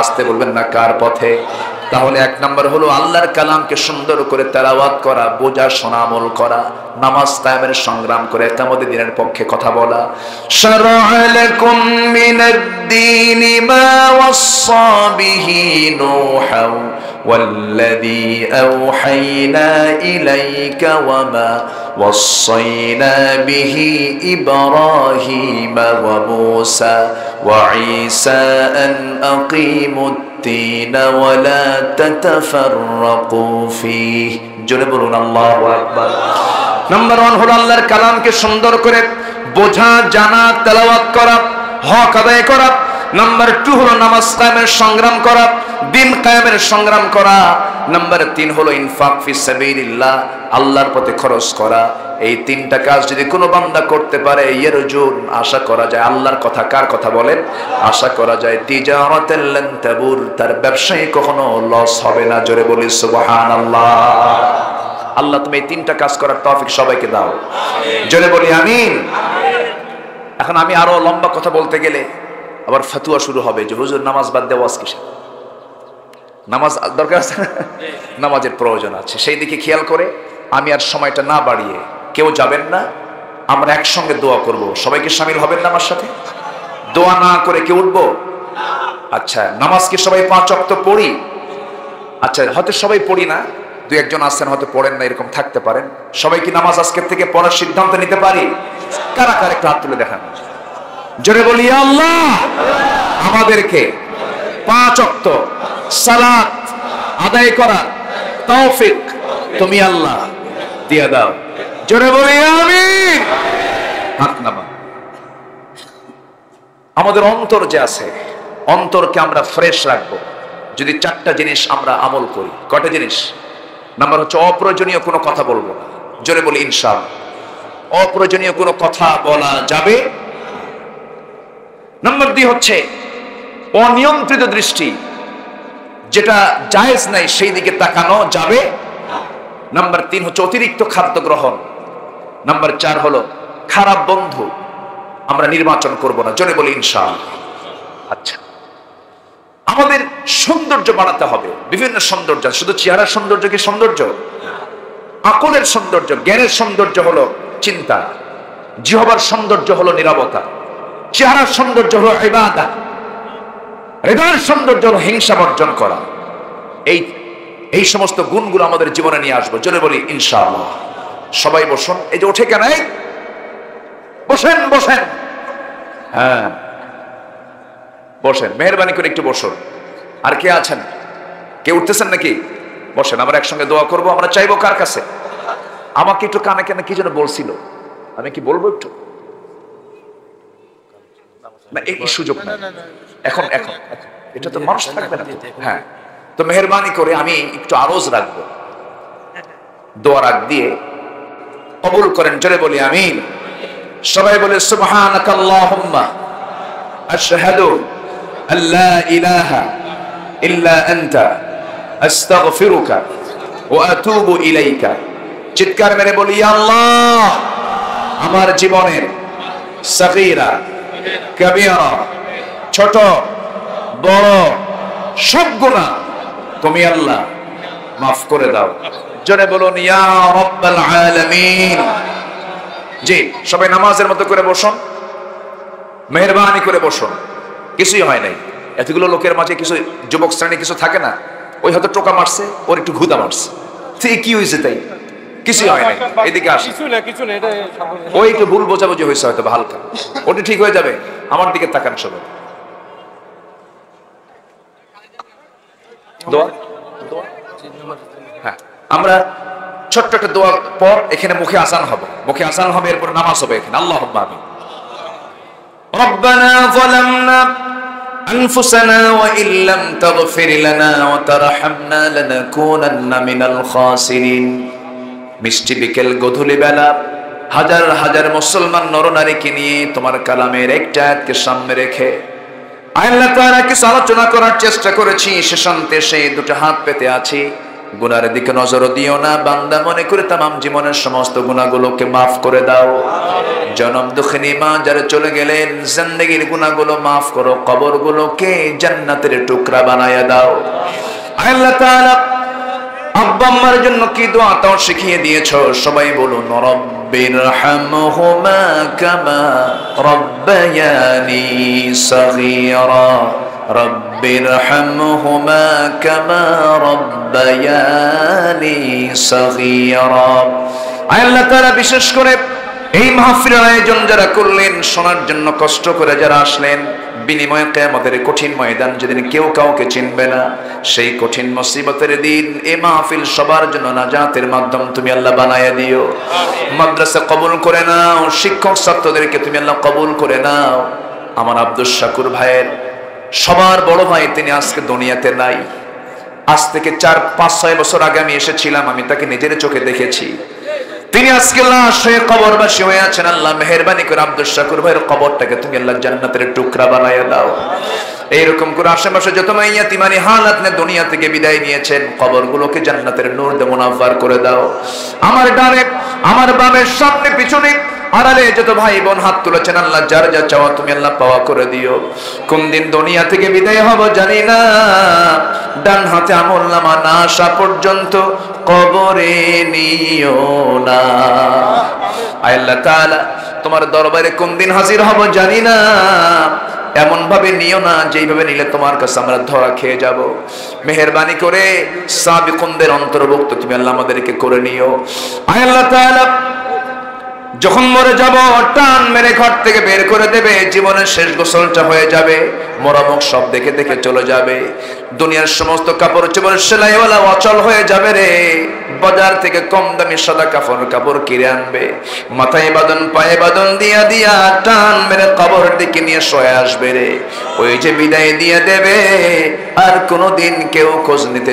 আসতে বলবেন না, কার পথে? তাহলে এক নাম্বার হলো আল্লাহর কালামকে সুন্দর করে তেলাওয়াত করা, বোঝা, শোনা, আমল করা, নামাজ কায়েমের সংগ্রাম করে কিয়ামতের দিনের পক্ষে কথা বলা। শারা'a লাকুম মিনাদ-দীনি মা ওয়াসসা বিহি নূহান ওয়াল্লাযী আওহায়না ইলাইকা ওয়া মা ওয়াসসায়না বিহি ইব্রাহীমা ওয়া মূসা ওয়া ঈসা আন আকিমুদ الدين ولا تتفرقوا فيه জোরে বলুন আল্লাহু আকবার। নাম্বার 1 হলো আল্লাহর কালামকে সুন্দর করে বোঝা, জানা, তেলাওয়াত করা, হক আদায় করা। নাম্বার 2 হলো নামাজ কায়েমের সংগ্রাম করা, দিন কায়েমের সংগ্রাম করা। নাম্বার 3 হলো ইনফাক ফি সাবিলিল্লাহ, আল্লাহর পথে খরচ করা। এই তিনটা কাজ যদি কোনো বান্দা করতে পারে, ইয়ারজুন, আশা করা যায়, আল্লাহর কথা কার কথা বলেন? আশা করা যায় তিজারাতাল লান তাবুর, তার ব্যবসায় কখনো লস হবে না। জোরে বলি সুবহানাল্লাহ। আল্লাহ তুমি এই তিনটা কাজ করার তৌফিক সবাইকে দাও, জোরে বলি আমিন। এখন আমি আরো লম্বা কথা বলতে গেলে আবার ফতোয়া শুরু হবে যে হুজুর নামাজ বাদ দেওয়া ওয়াজ কিসের? নামাজ দরকার আছে, নামাজের প্রয়োজন আছে। সেই দিকে খেয়াল করে আমি আর সময়টা না বাড়িয়ে, কেউ যাবেন না, আমরা একসঙ্গে দোয়া করব। সবাইকে শামিল হবেন না আমার সাথে? দোয়া না করে কেউ উঠবো? আচ্ছা, নামাজ কি সবাই 5 ওয়াক্ত পড়ি? আচ্ছা, হয়তো সবাই পড়ি না, 2-1 আছেন হয়তো পড়েন না, এরকম থাকতে পারেন। সবাই কি নামাজ আজকের থেকে পড়ার সিদ্ধান্ত নিতে পারি? কারা কারা একটু হাত তুলে দেখান, জোরে বলি আল্লাহ আমাদেরকে 5 ওয়াক্ত সালাত আদায় করা তৌফিক তুমি আল্লাহ দিয়ে দাও, জোরে বলি আমিন। হাত নামা। আমাদের অন্তর যে আছে, অন্তরকে আমরা ফ্রেশ রাখবো যদি 4টা জিনিস আমরা আমল করি। কয়টা জিনিস? নাম্বার হচ্ছে অপ্রয়োজনীয় কোনো কথা বলবো না, জোরে বলি ইনশাআল্লাহ। অপ্রয়োজনীয় কোনো কথা বলা যাবে। নাম্বার 2 হচ্ছে অনিয়ন্ত্রিত দৃষ্টি, যেটা জায়েজ নাই সেই দিকে তাকানো যাবে। নাম্বার 3 হচ্ছে অতিরিক্ত খাদ্য গ্রহণ। নাম্বার 4 হলো খারাপ বন্ধু আমরা নির্বাচন করব না, জোরে বলি ইনশাআল্লাহ। আচ্ছা, আমাদের সৌন্দর্য বাড়াতে হবে, বিভিন্ন সৌন্দর্য। শুধু চেহারার সৌন্দর্য কি সৌন্দর্য? আকলের সৌন্দর্য, জ্ঞানের সৌন্দর্য হলো চিন্তা, জিহ্বার সৌন্দর্য হলো নীরবতা, চেহারার সৌন্দর্য হলো ইবাদত, হৃদয়ের সৌন্দর্য হলো হিংসা বর্জন করা। এই সমস্ত গুণগুলো আমাদের জীবনে নিয়ে আসবো, জোরে বলি ইনশাআল্লাহ। সবাই বসুন। এই যে ওঠে কেন? বসেন বসেন, হ্যাঁ বসেন, মেহেরবানি করে একটু বসুন। আর কে আছেন? কে উঠতেছেন নাকি? বসেন, আমরা একসঙ্গে দোয়া করব। আমরা চাইবো কার কাছে? আমাকে একটু কানে কানে কি যেন বলছিল, আমি কি বলবো একটু? না, এই সুযোগ না এখন। এখন এটা তো মানুষ থাকবে না। হ্যাঁ, তো মেহেরবানি করে আমি একটু আরজ রাখবো, দোয়া রাখ দিয়ে কবুল করেন, জোরে বলি আমিন। সবাই বলে সুবহানাকাল্লাহুম্মা আশহাদু আল্লা ইলাহা ইল্লা আনতা আস্তাগফিরুকা ওয়া আতুবু ইলাইকা। চিৎকার মেরে বলি আল্লাহ, আমার জীবনের সগীরা কবিরা, ছোট বড় সব গুনাহ তুমি আল্লাহ মাফ করে দাও, জোরে বলুন ইয়া রাব্বাল আলামিন। জি, সবাই নামাজের মতো করে বসুন, মেহেরবানি করে বসুন। কিছুই হয় নাই, এতগুলো লোকের মাঝে কিছু যুবক শ্রেণী কিছু থাকে না, ওই হয়তো টোকা মারছে, ওর একটু ঘুদা মারছে, কি হয়েছে তাই? কিছুই হয় নাই। এদিকে আসে, ওই একটু ভুল বোঝাবুঝি হয়েছে হয়তো হালকা, ওটা ঠিক হয়ে যাবে। আমার দিকে তাকান সবাই। দোয়া, হ্যাঁ, আমরা ছোট্ট একটা দোয়ার পর এখানে মুখে আযান হবে, মুখে আযান হবে, এরপর নামাজ হবে এখানে। আল্লাহুম্মা আমিন। রব্বানা যালামনা আনফুসানা ওয়া ইল্লাম তাগফির লানা ওয়া তারহামনা লানাকুনান্না মিনাল খাসিরিন। মিষ্টি বিকেল গধূলি বেলা হাজার হাজার মুসলমান নরনারীকে নিয়ে তোমার কালামের একটা আয়াতকে সামনে রেখে আল্লাহ তাআলা কিছু আলোচনা করার চেষ্টা করেছি। শেষান্তে সেই দুটো হাত পেতে আছি। গুনার দিকে নজর দিও না বান্দা, মনে করে তামাম জীবনের সমস্ত গুনাহগুলোকে মাফ করে দাও। জনম দুঃখিনী মা যারা চলে গেলেন, জিন্দেগীর গুনাহগুলো মাফ করো, কবরগুলোকে জান্নাতের টুকরা বানায়া দাও। আল্লাহ তাআলা আব্বা আম্মার জন্য কি দোয়া তাও শিখিয়ে দিয়েছো। সবাই বলুন রব্বিরহামহুমা কামা রব্বায়ানি সগীরা, রব্বিরহামহুমা কামা রব্বায়ানি সগীরা। আল্লাহ তাআলা বিশেষ করে এই মাহফিলের আয়োজন যারা করলেন, শোনার জন্য কষ্ট করে যারা আসলেন, বিনিময়ে কিয়ামতের কঠিন ময়দান যেদিন কেউ কাউকে চিনবে না, সেই কঠিন মুসিবতের দিন এই মাহফিল সবার জন্য নাজাতের মাধ্যম তুমি আল্লাহ বানায়া দিও। মাদ্রাসা কবুল করে নাও, শিক্ষক ছাত্রদেরকে তুমি আল্লাহ কবুল করে নাও। আমার আব্দুল শাকুর ভাইয়ের সবার বড় ভাই, তিনি আজকে দুনিয়াতে নাই। আজ থেকে 4-5-6 বছর আগে আমি এসেছিলাম, আমি তাকে নিজের চোখে দেখেছি। তিনি আজকে লাশ হয়ে কবরবাসী হয়ে আছেন। আল্লাহ মেহেরবানি করে আব্দুল শাকুর ভাইয়ের কবরটাকে তুমি আল্লাহ জান্নাতের টুকরা বানায়া দাও। এইরকম করে আশেপাশে যত মাইয়াতিমানি হালাত নিয়ে দুনিয়া থেকে বিদায় নিয়েছেন, কবরগুলোকে জান্নাতের নূর দিয়ে মুনাফফার করে দাও। আমার ডানে, আমার বামের, সামনে, পিছনে, আড়ালে যত ভাই বোন হাত তুলেছেন, আল্লাহ যার যা চাওয়া তুমি আল্লাহ পাওয়া করে দিও। কোন দিন দুনিয়া থেকে বিদায় হব জানি না, ডান হাতে আমলনামা না আসা পর্যন্ত কবরে নিও না। আল্লাহ তাআলা তোমার দরবারে কোন দিন হাজির হব জানি না, এমন ভাবে নিও না যেইভাবে নিলে তোমার কাছে আমরা ধরা খেয়ে যাব। মেহেরবানি করে সাবিকুনদের অন্তর্ভুক্ত তুমি আল্লাহ আমাদেরকে করে নিও। আল্লাহ তাআলা যখন মরে যাব, টান মেরে ঘর থেকে বের করে দেবে, জীবনের শেষ গোসলটা হয়ে যাবে, মরামুখ সব দেখে দেখে চলে যাবে। দুনিয়ার সমস্ত কাপড় চোপড় সেলাইওয়ালা অচল হয়ে যাবে রে। বাজার থেকে কম দামি সাদা কাপড় কিনে আনবে, মাথায় বাঁধন পায়ে বাঁধন দিয়া দিয়া টান মেরে কবর দিকে নিয়ে শোয়ে আসবে রে। ওই যে বিদায় দিয়ে দেবে, আর কোনোদিন কেউ খোঁজ নিতে